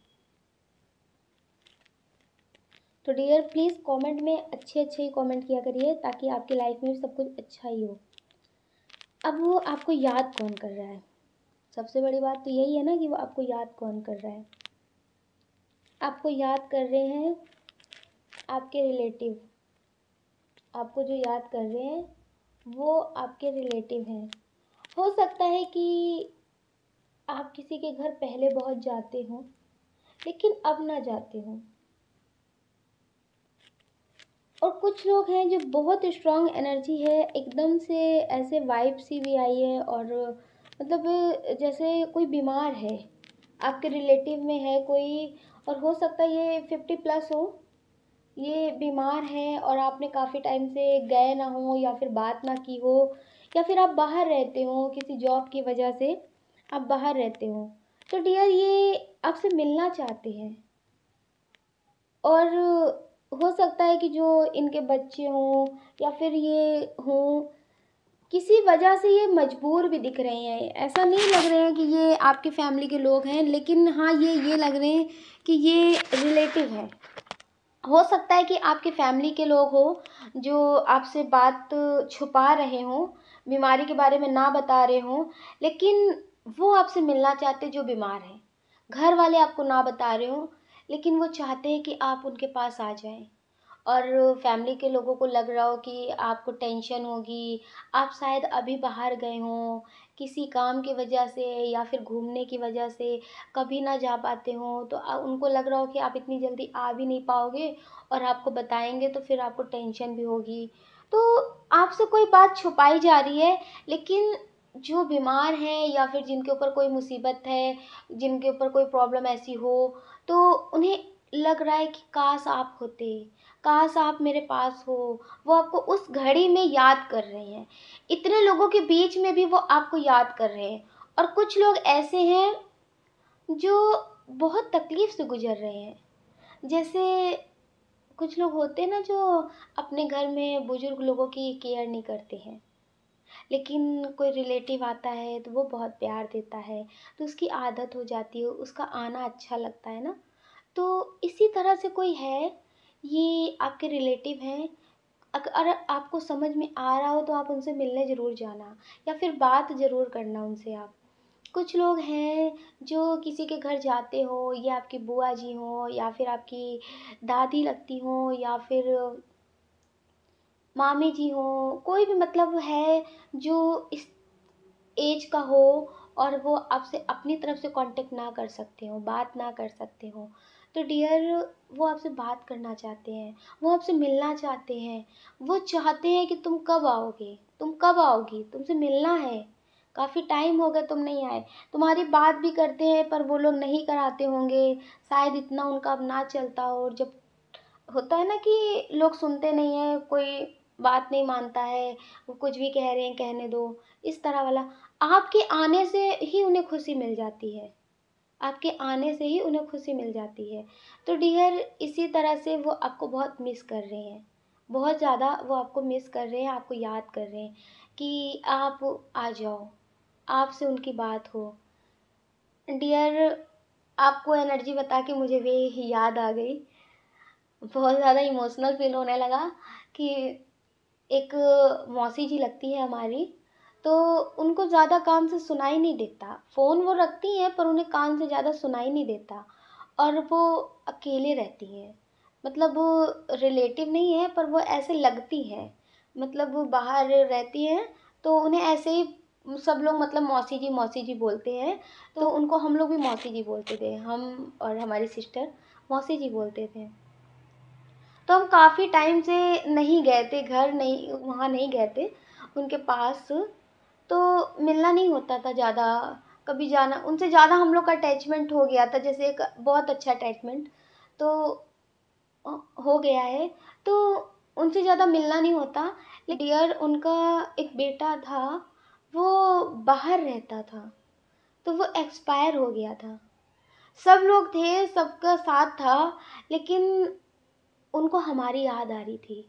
तो डियर प्लीज़ कमेंट में अच्छे अच्छे ही कमेंट किया करिए, ताकि आपकी लाइफ में भी सब कुछ अच्छा ही हो। अब वो आपको याद कौन कर रहा है, सबसे बड़ी बात तो यही है ना कि वो आपको याद कौन कर रहा है। आपको याद कर रहे हैं, आपके रिलेटिव आपको जो याद कर रहे हैं वो आपके रिलेटिव हैं। हो सकता है कि आप किसी के घर पहले बहुत जाते हो लेकिन अब ना जाते हो। और कुछ लोग हैं जो बहुत स्ट्रॉन्ग एनर्जी है, एकदम से ऐसे वाइब सी भी आई है, और मतलब जैसे कोई बीमार है, आपके रिलेटिव में है कोई, और हो सकता है ये 50+ हो, ये बीमार है और आपने काफ़ी टाइम से गए ना हो या फिर बात ना की हो, या फिर आप बाहर रहते हो किसी जॉब की वजह से, आप बाहर रहते हो, तो डियर ये आपसे मिलना चाहते हैं। और हो सकता है कि जो इनके बच्चे हों या फिर ये हों, किसी वजह से ये मजबूर भी दिख रहे हैं। ऐसा नहीं लग रहे हैं कि ये आपकी फैमिली के लोग हैं, लेकिन हाँ ये लग रहे हैं कि ये रिलेटिव हैं। हो सकता है कि आपकी फैमिली के लोग हो जो आपसे बात छुपा रहे हों, बीमारी के बारे में ना बता रहे हों, लेकिन वो आपसे मिलना चाहते जो बीमार हैं। घर वाले आपको ना बता रहे हों, लेकिन वो चाहते हैं कि आप उनके पास आ जाएं। और फैमिली के लोगों को लग रहा हो कि आपको टेंशन होगी, आप शायद अभी बाहर गए हों किसी काम की वजह से या फिर घूमने की वजह से, कभी ना जा पाते हों, तो उनको लग रहा हो कि आप इतनी जल्दी आ भी नहीं पाओगे, और आपको बताएंगे तो फिर आपको टेंशन भी होगी। तो आपसे कोई बात छुपाई जा रही है, लेकिन जो बीमार हैं या फिर जिनके ऊपर कोई मुसीबत है, जिनके ऊपर कोई प्रॉब्लम ऐसी हो, तो उन्हें लग रहा है कि काश आप होते, काश आप मेरे पास हो। वो आपको उस घड़ी में याद कर रहे हैं, इतने लोगों के बीच में भी वो आपको याद कर रहे हैं। और कुछ लोग ऐसे हैं जो बहुत तकलीफ से गुजर रहे हैं। जैसे कुछ लोग होते हैं ना जो अपने घर में बुजुर्ग लोगों की केयर नहीं करते हैं, लेकिन कोई रिलेटिव आता है तो वो बहुत प्यार देता है, तो उसकी आदत हो जाती है, उसका आना अच्छा लगता है ना। तो इसी तरह से कोई है, ये आपके रिलेटिव हैं। अगर आपको समझ में आ रहा हो तो आप उनसे मिलने ज़रूर जाना, या फिर बात ज़रूर करना उनसे आप। कुछ लोग हैं जो किसी के घर जाते हो, ये आपकी बुआ जी हों या फिर आपकी दादी लगती हों या फिर मामी जी हों, कोई भी मतलब है जो इस एज का हो, और वो आपसे अपनी तरफ से कांटेक्ट ना कर सकते हो, बात ना कर सकते हो, तो डियर वो आपसे बात करना चाहते हैं, वो आपसे मिलना चाहते हैं। वो चाहते हैं कि तुम कब आओगे, तुम कब आओगी, तुमसे मिलना है, काफ़ी टाइम हो गया तुम नहीं आए। तुम्हारी बात भी करते हैं पर वो लोग नहीं कराते होंगे, शायद इतना उनका अब ना चलता हो। और जब होता है ना कि लोग सुनते नहीं हैं, कोई बात नहीं मानता है, वो कुछ भी कह रहे हैं कहने दो, इस तरह वाला, आपके आने से ही उन्हें खुशी मिल जाती है, आपके आने से ही उन्हें खुशी मिल जाती है। तो डियर इसी तरह से वो आपको बहुत मिस कर रहे हैं, बहुत ज़्यादा वो आपको मिस कर रहे हैं, आपको याद कर रहे हैं कि आप आ जाओ, आपसे उनकी बात हो। डियर आपको एनर्जी बता के मुझे भी याद आ गई, बहुत ज़्यादा इमोशनल फील होने लगा कि एक मौसी जी लगती है हमारी, तो उनको ज़्यादा कान से सुनाई नहीं देता, फ़ोन वो रखती हैं पर उन्हें कान से ज़्यादा सुनाई नहीं देता, और वो अकेले रहती हैं। मतलब वो रिलेटिव नहीं है पर वो ऐसे लगती हैं, मतलब वो बाहर रहती हैं, तो उन्हें ऐसे ही सब लोग मतलब मौसी जी बोलते हैं, तो उनको हम लोग भी मौसी जी बोलते थे, हम और हमारी सिस्टर मौसी जी बोलते थे। तो हम काफ़ी टाइम से नहीं गए थे घर, नहीं वहाँ नहीं गए थे उनके पास, तो मिलना नहीं होता था ज़्यादा, कभी जाना उनसे ज़्यादा हम लोग का अटैचमेंट हो गया था, जैसे एक बहुत अच्छा अटैचमेंट तो अ, हो गया है, तो उनसे ज़्यादा मिलना नहीं होता। लेकिन डियर उनका एक बेटा था, वो बाहर रहता था, तो वो एक्सपायर हो गया था। सब लोग थे, सबका साथ था, लेकिन उनको हमारी याद आ रही थी,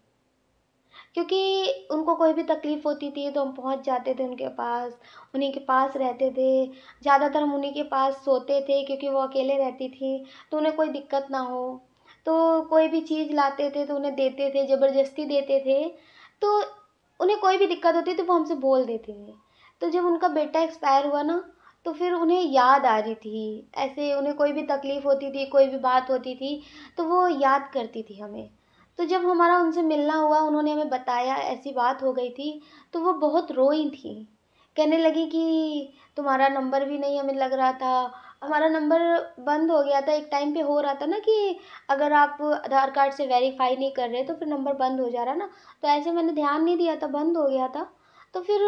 क्योंकि उनको कोई भी तकलीफ़ होती थी तो हम पहुंच जाते थे उनके पास, उन्हीं के पास रहते थे। ज़्यादातर हम उन्हीं के पास सोते थे क्योंकि वो अकेले रहती थी, तो उन्हें कोई दिक्कत ना हो। तो कोई भी चीज़ लाते थे तो उन्हें देते थे, ज़बरदस्ती देते थे, तो उन्हें कोई भी दिक्कत होती तो वो हमसे बोल देते थे। तो जब उनका बेटा एक्सपायर हुआ ना, तो फिर उन्हें याद आ रही थी, ऐसे उन्हें कोई भी तकलीफ़ होती थी, कोई भी बात होती थी, तो वो याद करती थी हमें। तो जब हमारा उनसे मिलना हुआ, उन्होंने हमें बताया ऐसी बात हो गई थी, तो वो बहुत रोई थी। कहने लगी कि तुम्हारा नंबर भी नहीं हमें लग रहा था, हमारा नंबर बंद हो गया था। एक टाइम पे हो रहा था ना कि अगर आप आधार कार्ड से वेरीफाई नहीं कर रहे तो फिर नंबर बंद हो जा रहा ना, तो ऐसे मैंने ध्यान नहीं दिया था, बंद हो गया था। तो फिर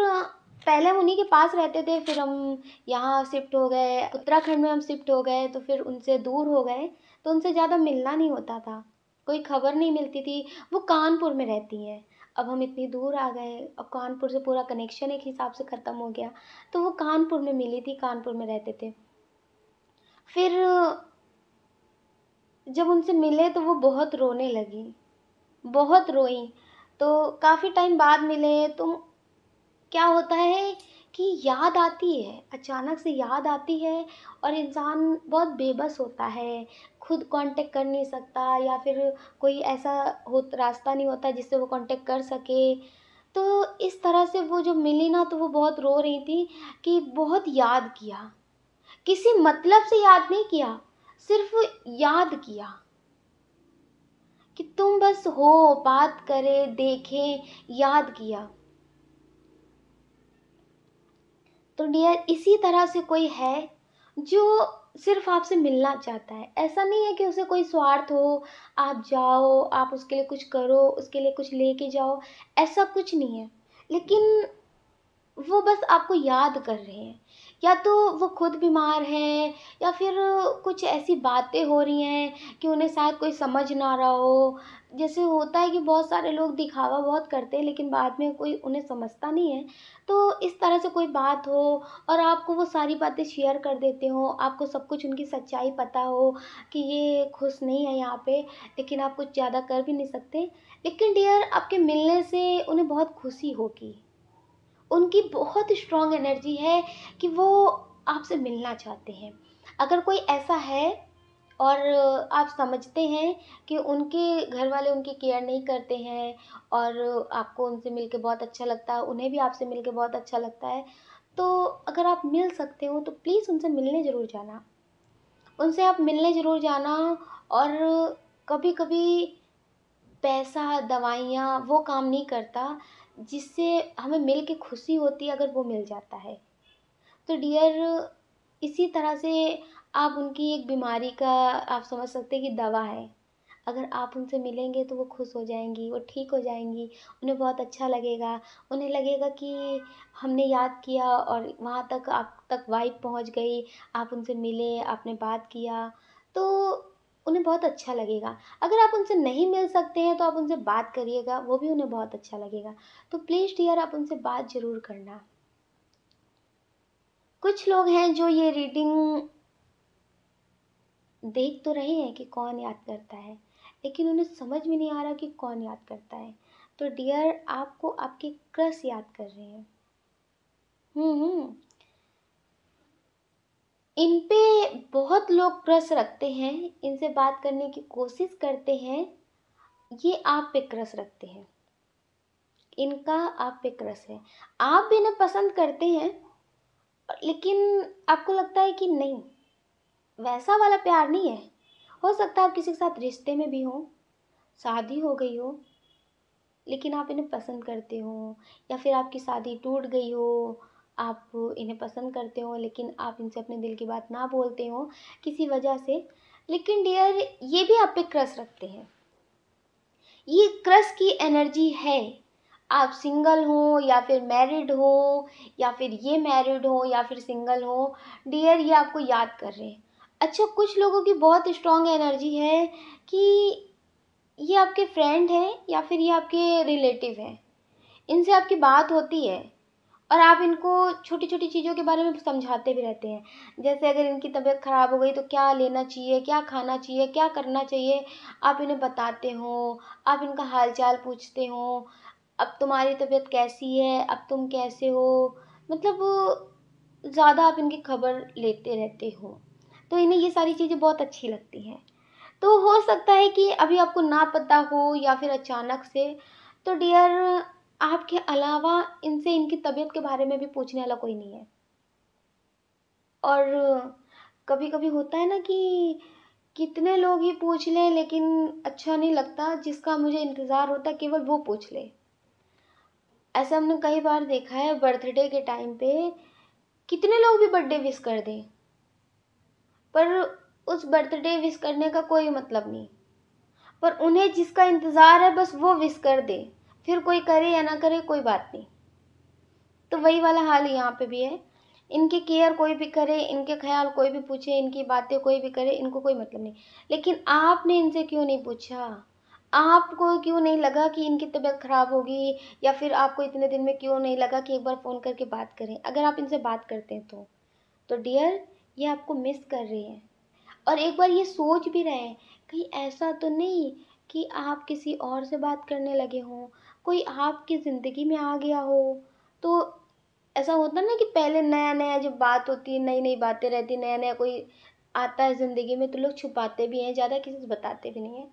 पहले हम उन्हीं के पास रहते थे, फिर हम यहाँ शिफ्ट हो गए, उत्तराखंड में हम शिफ्ट हो गए, तो फिर उनसे दूर हो गए, तो उनसे ज़्यादा मिलना नहीं होता था, कोई खबर नहीं मिलती थी। वो कानपुर में रहती हैं, अब हम इतनी दूर आ गए, अब कानपुर से पूरा कनेक्शन एक हिसाब से ख़त्म हो गया। तो वो कानपुर में मिली थी, कानपुर में रहते थे। फिर जब उनसे मिले तो वो बहुत रोने लगी, बहुत रोईं। तो काफ़ी टाइम बाद मिले तो क्या होता है कि याद आती है, अचानक से याद आती है, और इंसान बहुत बेबस होता है, खुद कांटेक्ट कर नहीं सकता, या फिर कोई ऐसा हो रास्ता नहीं होता जिससे वो कांटेक्ट कर सके। तो इस तरह से वो जब मिली ना, तो वो बहुत रो रही थी कि बहुत याद किया, किसी मतलब से याद नहीं किया, सिर्फ याद किया कि तुम बस हो, बात करे, देखे, याद किया। तो डियर, इसी तरह से कोई है जो सिर्फ आपसे मिलना चाहता है। ऐसा नहीं है कि उसे कोई स्वार्थ हो, आप जाओ, आप उसके लिए कुछ करो, उसके लिए कुछ लेके जाओ, ऐसा कुछ नहीं है। लेकिन वो बस आपको याद कर रहे हैं, या तो वो खुद बीमार हैं, या फिर कुछ ऐसी बातें हो रही हैं कि उन्हें शायद कोई समझ ना रहा हो। जैसे होता है कि बहुत सारे लोग दिखावा बहुत करते हैं, लेकिन बाद में कोई उन्हें समझता नहीं है। तो इस तरह से कोई बात हो, और आपको वो सारी बातें शेयर कर देते हो, आपको सब कुछ उनकी सच्चाई पता हो कि ये खुश नहीं है यहाँ पे, लेकिन आप कुछ ज़्यादा कर भी नहीं सकते। लेकिन डियर, आपके मिलने से उन्हें बहुत खुशी होगी, उनकी बहुत स्ट्रॉन्ग एनर्जी है कि वो आपसे मिलना चाहते हैं। अगर कोई ऐसा है और आप समझते हैं कि उनके घर वाले उनकी केयर नहीं करते हैं, और आपको उनसे मिलके बहुत अच्छा लगता है, उन्हें भी आपसे मिलके बहुत अच्छा लगता है, तो अगर आप मिल सकते हो तो प्लीज़ उनसे मिलने ज़रूर जाना, उनसे आप मिलने ज़रूर जाना। और कभी कभी पैसा, दवाइयाँ वो काम नहीं करता, जिससे हमें मिल के खुशी होती है, अगर वो मिल जाता है। तो डियर, इसी तरह से आप उनकी एक बीमारी का आप समझ सकते हैं कि दवा है। अगर आप उनसे मिलेंगे तो वो खुश हो जाएँगी, वो ठीक हो जाएँगी, उन्हें बहुत अच्छा लगेगा। उन्हें लगेगा कि हमने याद किया और वहाँ तक आप तक वाइब पहुँच गई, आप उनसे मिले, आपने बात किया, तो उन्हें बहुत अच्छा लगेगा। अगर आप उनसे नहीं मिल सकते हैं तो आप उनसे बात करिएगा, वो भी उन्हें बहुत अच्छा लगेगा। तो प्लीज़ डियर, आप उनसे बात ज़रूर करना। कुछ लोग हैं जो ये रीडिंग देख तो रहे हैं कि कौन याद करता है, लेकिन उन्हें समझ में नहीं आ रहा कि कौन याद करता है। तो डियर, आपको आपके क्रश याद कर रहे हैं। हम्म। इन पे बहुत लोग क्रश रखते हैं, इनसे बात करने की कोशिश करते हैं, ये आप पे क्रश रखते हैं, इनका आप पे क्रश है। आप भी इन्हें पसंद करते हैं, लेकिन आपको लगता है कि नहीं, वैसा वाला प्यार नहीं है। हो सकता है आप किसी के साथ रिश्ते में भी हो, शादी हो गई हो, लेकिन आप इन्हें पसंद करते हो, या फिर आपकी शादी टूट गई हो, आप इन्हें पसंद करते हो, लेकिन आप इनसे अपने दिल की बात ना बोलते हो किसी वजह से। लेकिन डियर, ये भी आप पे क्रश रखते हैं, ये क्रश की एनर्जी है। आप सिंगल हो या फिर मैरिड हो, या फिर ये मैरिड हो या फिर सिंगल हो, डियर, ये आपको याद कर रहे हैं। अच्छा, कुछ लोगों की बहुत स्ट्रांग एनर्जी है कि ये आपके फ्रेंड हैं या फिर ये आपके रिलेटिव हैं, इनसे आपकी बात होती है, और आप इनको छोटी छोटी चीज़ों के बारे में समझाते भी रहते हैं। जैसे अगर इनकी तबीयत ख़राब हो गई तो क्या लेना चाहिए, क्या खाना चाहिए, क्या करना चाहिए, आप इन्हें बताते हो, आप इनका हाल चाल पूछते हो, अब तुम्हारी तबीयत कैसी है, अब तुम कैसे हो, मतलब ज़्यादा आप इनकी खबर लेते रहते हो। तो इन्हें ये सारी चीज़ें बहुत अच्छी लगती हैं। तो हो सकता है कि अभी आपको ना पता हो या फिर अचानक से, तो डियर, आपके अलावा इनसे इनकी तबीयत के बारे में भी पूछने वाला कोई नहीं है। और कभी कभी होता है ना कि कितने लोग ही पूछ लें लेकिन अच्छा नहीं लगता, जिसका मुझे इंतज़ार होता है केवल वो पूछ ले। ऐसा हमने कई बार देखा है, बर्थडे के टाइम पे कितने लोग भी बर्थडे विश कर दें, पर उस बर्थडे विश करने का कोई मतलब नहीं, पर उन्हें जिसका इंतज़ार है बस वो विश कर दे, फिर कोई करे या ना करे कोई बात नहीं। तो वही वाला हाल यहाँ पे भी है। इनकी केयर कोई भी करे, इनके ख्याल कोई भी पूछे, इनकी बातें कोई भी करे, इनको कोई मतलब नहीं। लेकिन आपने इनसे क्यों नहीं पूछा? आपको क्यों नहीं लगा कि इनकी तबीयत खराब होगी, या फिर आपको इतने दिन में क्यों नहीं लगा कि एक बार फ़ोन करके बात करें? अगर आप इनसे बात करते हैं तो डियर, ये आपको मिस कर रही हैं। और एक बार ये सोच भी रहे हैं, कहीं ऐसा तो नहीं कि आप किसी और से बात करने लगे हों, कोई आपकी ज़िंदगी में आ गया हो। तो ऐसा होता है ना कि पहले नया नया जब बात होती है, नई नई बातें रहती, नया नया कोई आता है ज़िंदगी में, तो लोग छुपाते भी हैं, ज़्यादा किसी से बताते भी नहीं हैं।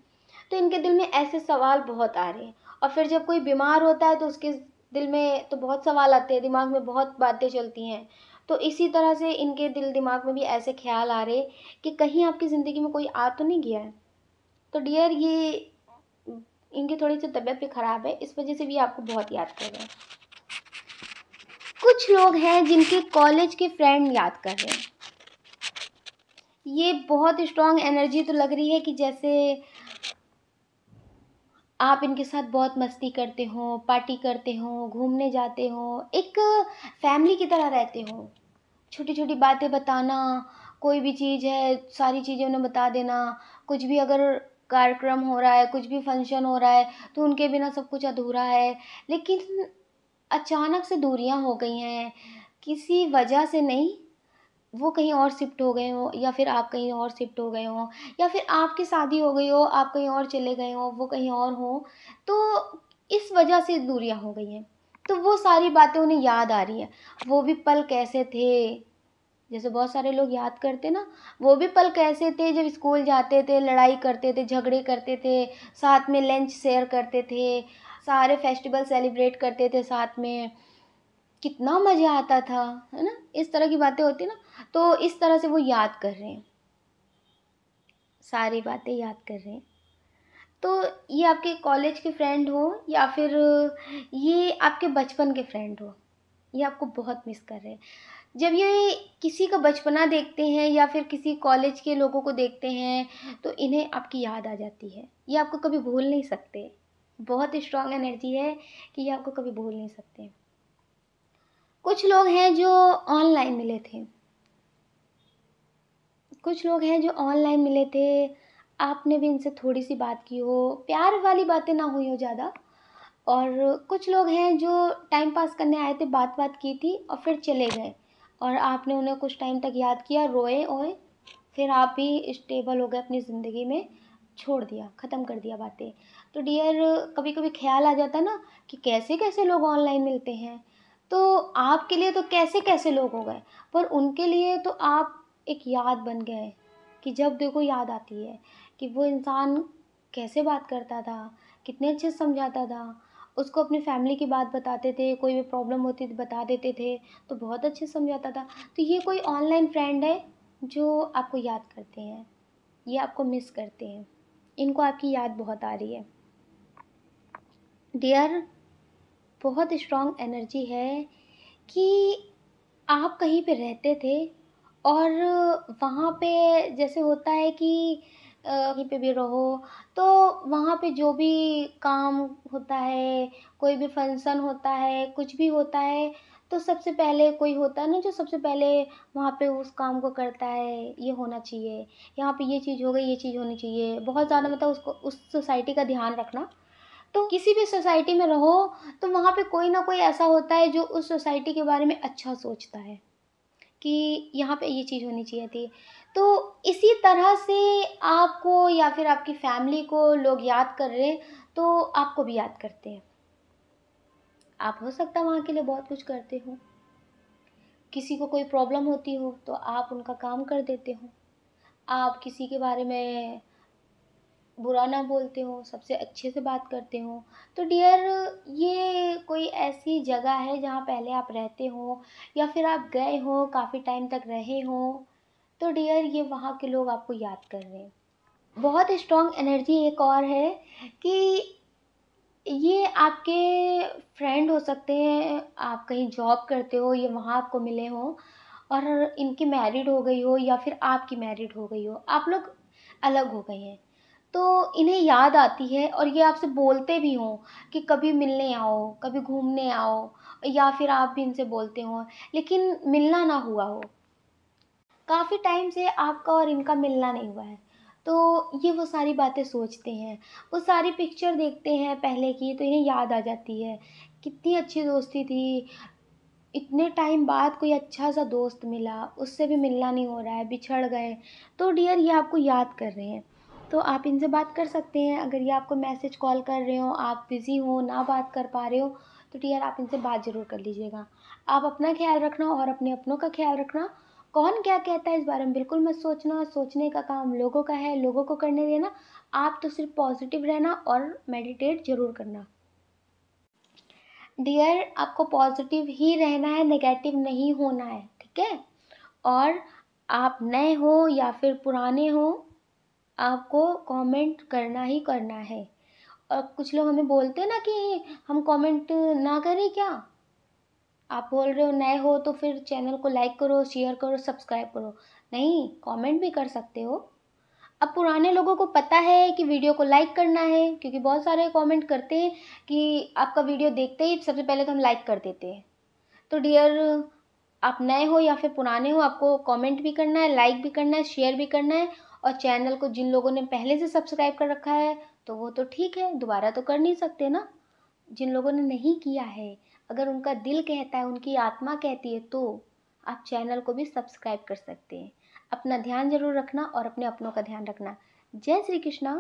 तो इनके दिल में ऐसे सवाल बहुत आ रहे हैं। और फिर जब कोई बीमार होता है तो उसके दिल में तो बहुत सवाल आते हैं, दिमाग में बहुत बातें चलती हैं। तो इसी तरह से इनके दिल दिमाग में भी ऐसे ख्याल आ रहे कि कहीं आपकी ज़िंदगी में कोई आ तो नहीं गया है। तो डियर, ये इनकी थोड़ी सी तबीयत भी ख़राब है, इस वजह से भी आपको बहुत याद कर रहे हैं। कुछ लोग हैं जिनके कॉलेज के फ्रेंड याद कर रहे हैं। ये बहुत स्ट्रॉन्ग एनर्जी तो लग रही है कि जैसे आप इनके साथ बहुत मस्ती करते हो, पार्टी करते हो, घूमने जाते हो, एक फैमिली की तरह रहते हो। छोटी छोटी बातें बताना, कोई भी चीज़ है सारी चीज़ें उन्हें बता देना, कुछ भी अगर कार्यक्रम हो रहा है, कुछ भी फंक्शन हो रहा है, तो उनके बिना सब कुछ अधूरा है। लेकिन अचानक से दूरियां हो गई हैं, किसी वजह से नहीं, वो कहीं और शिफ्ट हो गए हों, या फिर आप कहीं और शिफ्ट हो गए हों, या फिर आपकी शादी हो गई हो, आप कहीं और चले गए हों, वो कहीं और हों, तो इस वजह से दूरियां हो गई हैं। तो वो सारी बातें उन्हें याद आ रही हैं। वो भी पल कैसे थे, जैसे बहुत सारे लोग याद करते ना, वो भी पल कैसे थे जब स्कूल जाते थे, लड़ाई करते थे, झगड़े करते थे, साथ में लंच शेयर करते थे, सारे फेस्टिवल सेलिब्रेट करते थे साथ में, कितना मज़ा आता था, है ना? इस तरह की बातें होती ना, तो इस तरह से वो याद कर रहे हैं, सारी बातें याद कर रहे हैं। तो ये आपके कॉलेज के फ्रेंड हो, या फिर ये आपके बचपन के फ्रेंड हो, ये आपको बहुत मिस कर रहे हैं। जब ये किसी का बचपना देखते हैं या फिर किसी कॉलेज के लोगों को देखते हैं, तो इन्हें आपकी याद आ जाती है। ये आपको कभी भूल नहीं सकते। बहुत स्ट्रॉन्ग एनर्जी है कि ये आपको कभी भूल नहीं सकते। कुछ लोग हैं जो ऑनलाइन मिले थे, कुछ लोग हैं जो ऑनलाइन मिले थे, आपने भी इनसे थोड़ी सी बात की हो, प्यार वाली बातें ना हुई हो ज़्यादा। और कुछ लोग हैं जो टाइम पास करने आए थे, बात बात की थी और फिर चले गए, और आपने उन्हें कुछ टाइम तक याद किया, रोए ओए, फिर आप भी स्टेबल हो गए अपनी ज़िंदगी में, छोड़ दिया, ख़त्म कर दिया बातें। तो डियर, कभी कभी ख्याल आ जाता ना कि कैसे कैसे लोग ऑनलाइन मिलते हैं। तो आपके लिए तो कैसे कैसे लोग हो गए, पर उनके लिए तो आप एक याद बन गए, कि जब देखो याद आती है कि वो इंसान कैसे बात करता था, कितने अच्छे से समझाता था, उसको अपनी फैमिली की बात बताते थे, कोई भी प्रॉब्लम होती थी बता देते थे, तो बहुत अच्छे से समझाता था। तो ये कोई ऑनलाइन फ्रेंड है जो आपको याद करते हैं, ये आपको मिस करते हैं, इनको आपकी याद बहुत आ रही है। डियर, बहुत स्ट्रॉन्ग एनर्जी है कि आप कहीं पे रहते थे, और वहाँ पे जैसे होता है कि कहीं पे भी रहो, तो वहाँ पे जो भी काम होता है, कोई भी फंक्शन होता है, कुछ भी होता है, तो सबसे पहले कोई होता है ना जो सबसे पहले वहाँ पे उस काम को करता है, ये होना चाहिए, यहाँ पे ये चीज़ हो गई, ये चीज़ होनी चाहिए, बहुत ज़्यादा मतलब उसको उस सोसाइटी का ध्यान रखना। तो किसी भी सोसाइटी में रहो, तो वहाँ पे कोई ना कोई ऐसा होता है जो उस सोसाइटी के बारे में अच्छा सोचता है, कि यहाँ पे ये चीज़ होनी चाहिए थी। तो इसी तरह से आपको या फिर आपकी फैमिली को लोग याद कर रहे हैं, तो आपको भी याद करते हैं। आप हो सकता है वहाँ के लिए बहुत कुछ करते हो, किसी को कोई प्रॉब्लम होती हो तो आप उनका काम कर देते हो, आप किसी के बारे में बुरा ना बोलते हो, सबसे अच्छे से बात करते हो। तो डियर, ये कोई ऐसी जगह है जहाँ पहले आप रहते हो या फिर आप गए हो, काफ़ी टाइम तक रहे हो, तो डियर ये वहाँ के लोग आपको याद कर रहे हैं। बहुत स्ट्रॉन्ग एनर्जी एक और है कि ये आपके फ्रेंड हो सकते हैं, आप कहीं जॉब करते हो, ये वहाँ आपको मिले हों और इनकी मैरिड हो गई हो या फिर आपकी मैरिड हो गई हो, आप लोग अलग हो गए हैं। तो इन्हें याद आती है और ये आपसे बोलते भी हों कि कभी मिलने आओ, कभी घूमने आओ, या फिर आप भी इनसे बोलते हो, लेकिन मिलना ना हुआ हो। काफ़ी टाइम से आपका और इनका मिलना नहीं हुआ है। तो ये वो सारी बातें सोचते हैं, वो सारी पिक्चर देखते हैं पहले की, तो इन्हें याद आ जाती है, कितनी अच्छी दोस्ती थी, इतने टाइम बाद कोई अच्छा सा दोस्त मिला, उससे भी मिलना नहीं हो रहा है, बिछड़ गए। तो डियर ये आपको याद कर रहे हैं। तो आप इनसे बात कर सकते हैं, अगर ये आपको मैसेज कॉल कर रहे हो, आप बिज़ी हो, ना बात कर पा रहे हो, तो डियर आप इनसे बात ज़रूर कर लीजिएगा। आप अपना ख्याल रखना और अपने अपनों का ख्याल रखना। कौन क्या कहता है इस बारे में बिल्कुल मत सोचना, सोचने का काम लोगों का है, लोगों को करने देना। आप तो सिर्फ पॉजिटिव रहना और मेडिटेट ज़रूर करना। डियर आपको पॉजिटिव ही रहना है, नेगेटिव नहीं होना है, ठीक है। और आप नए हो या फिर पुराने हो, आपको कमेंट करना ही करना है। और कुछ लोग हमें बोलते हैं ना कि हम कमेंट ना करें क्या, आप बोल रहे हो नए हो तो फिर चैनल को लाइक करो, शेयर करो, सब्सक्राइब करो। नहीं, कमेंट भी कर सकते हो। अब पुराने लोगों को पता है कि वीडियो को लाइक करना है, क्योंकि बहुत सारे कमेंट करते हैं कि आपका वीडियो देखते ही सबसे पहले तो हम लाइक कर देते हैं। तो डियर, आप नए हो या फिर पुराने हो, आपको कमेंट भी करना है, लाइक भी करना है, शेयर भी करना है। और चैनल को जिन लोगों ने पहले से सब्सक्राइब कर रखा है तो वो तो ठीक है, दोबारा तो कर नहीं सकते ना। जिन लोगों ने नहीं किया है, अगर उनका दिल कहता है, उनकी आत्मा कहती है, तो आप चैनल को भी सब्सक्राइब कर सकते हैं। अपना ध्यान जरूर रखना और अपने अपनों का ध्यान रखना। जय श्री कृष्णा।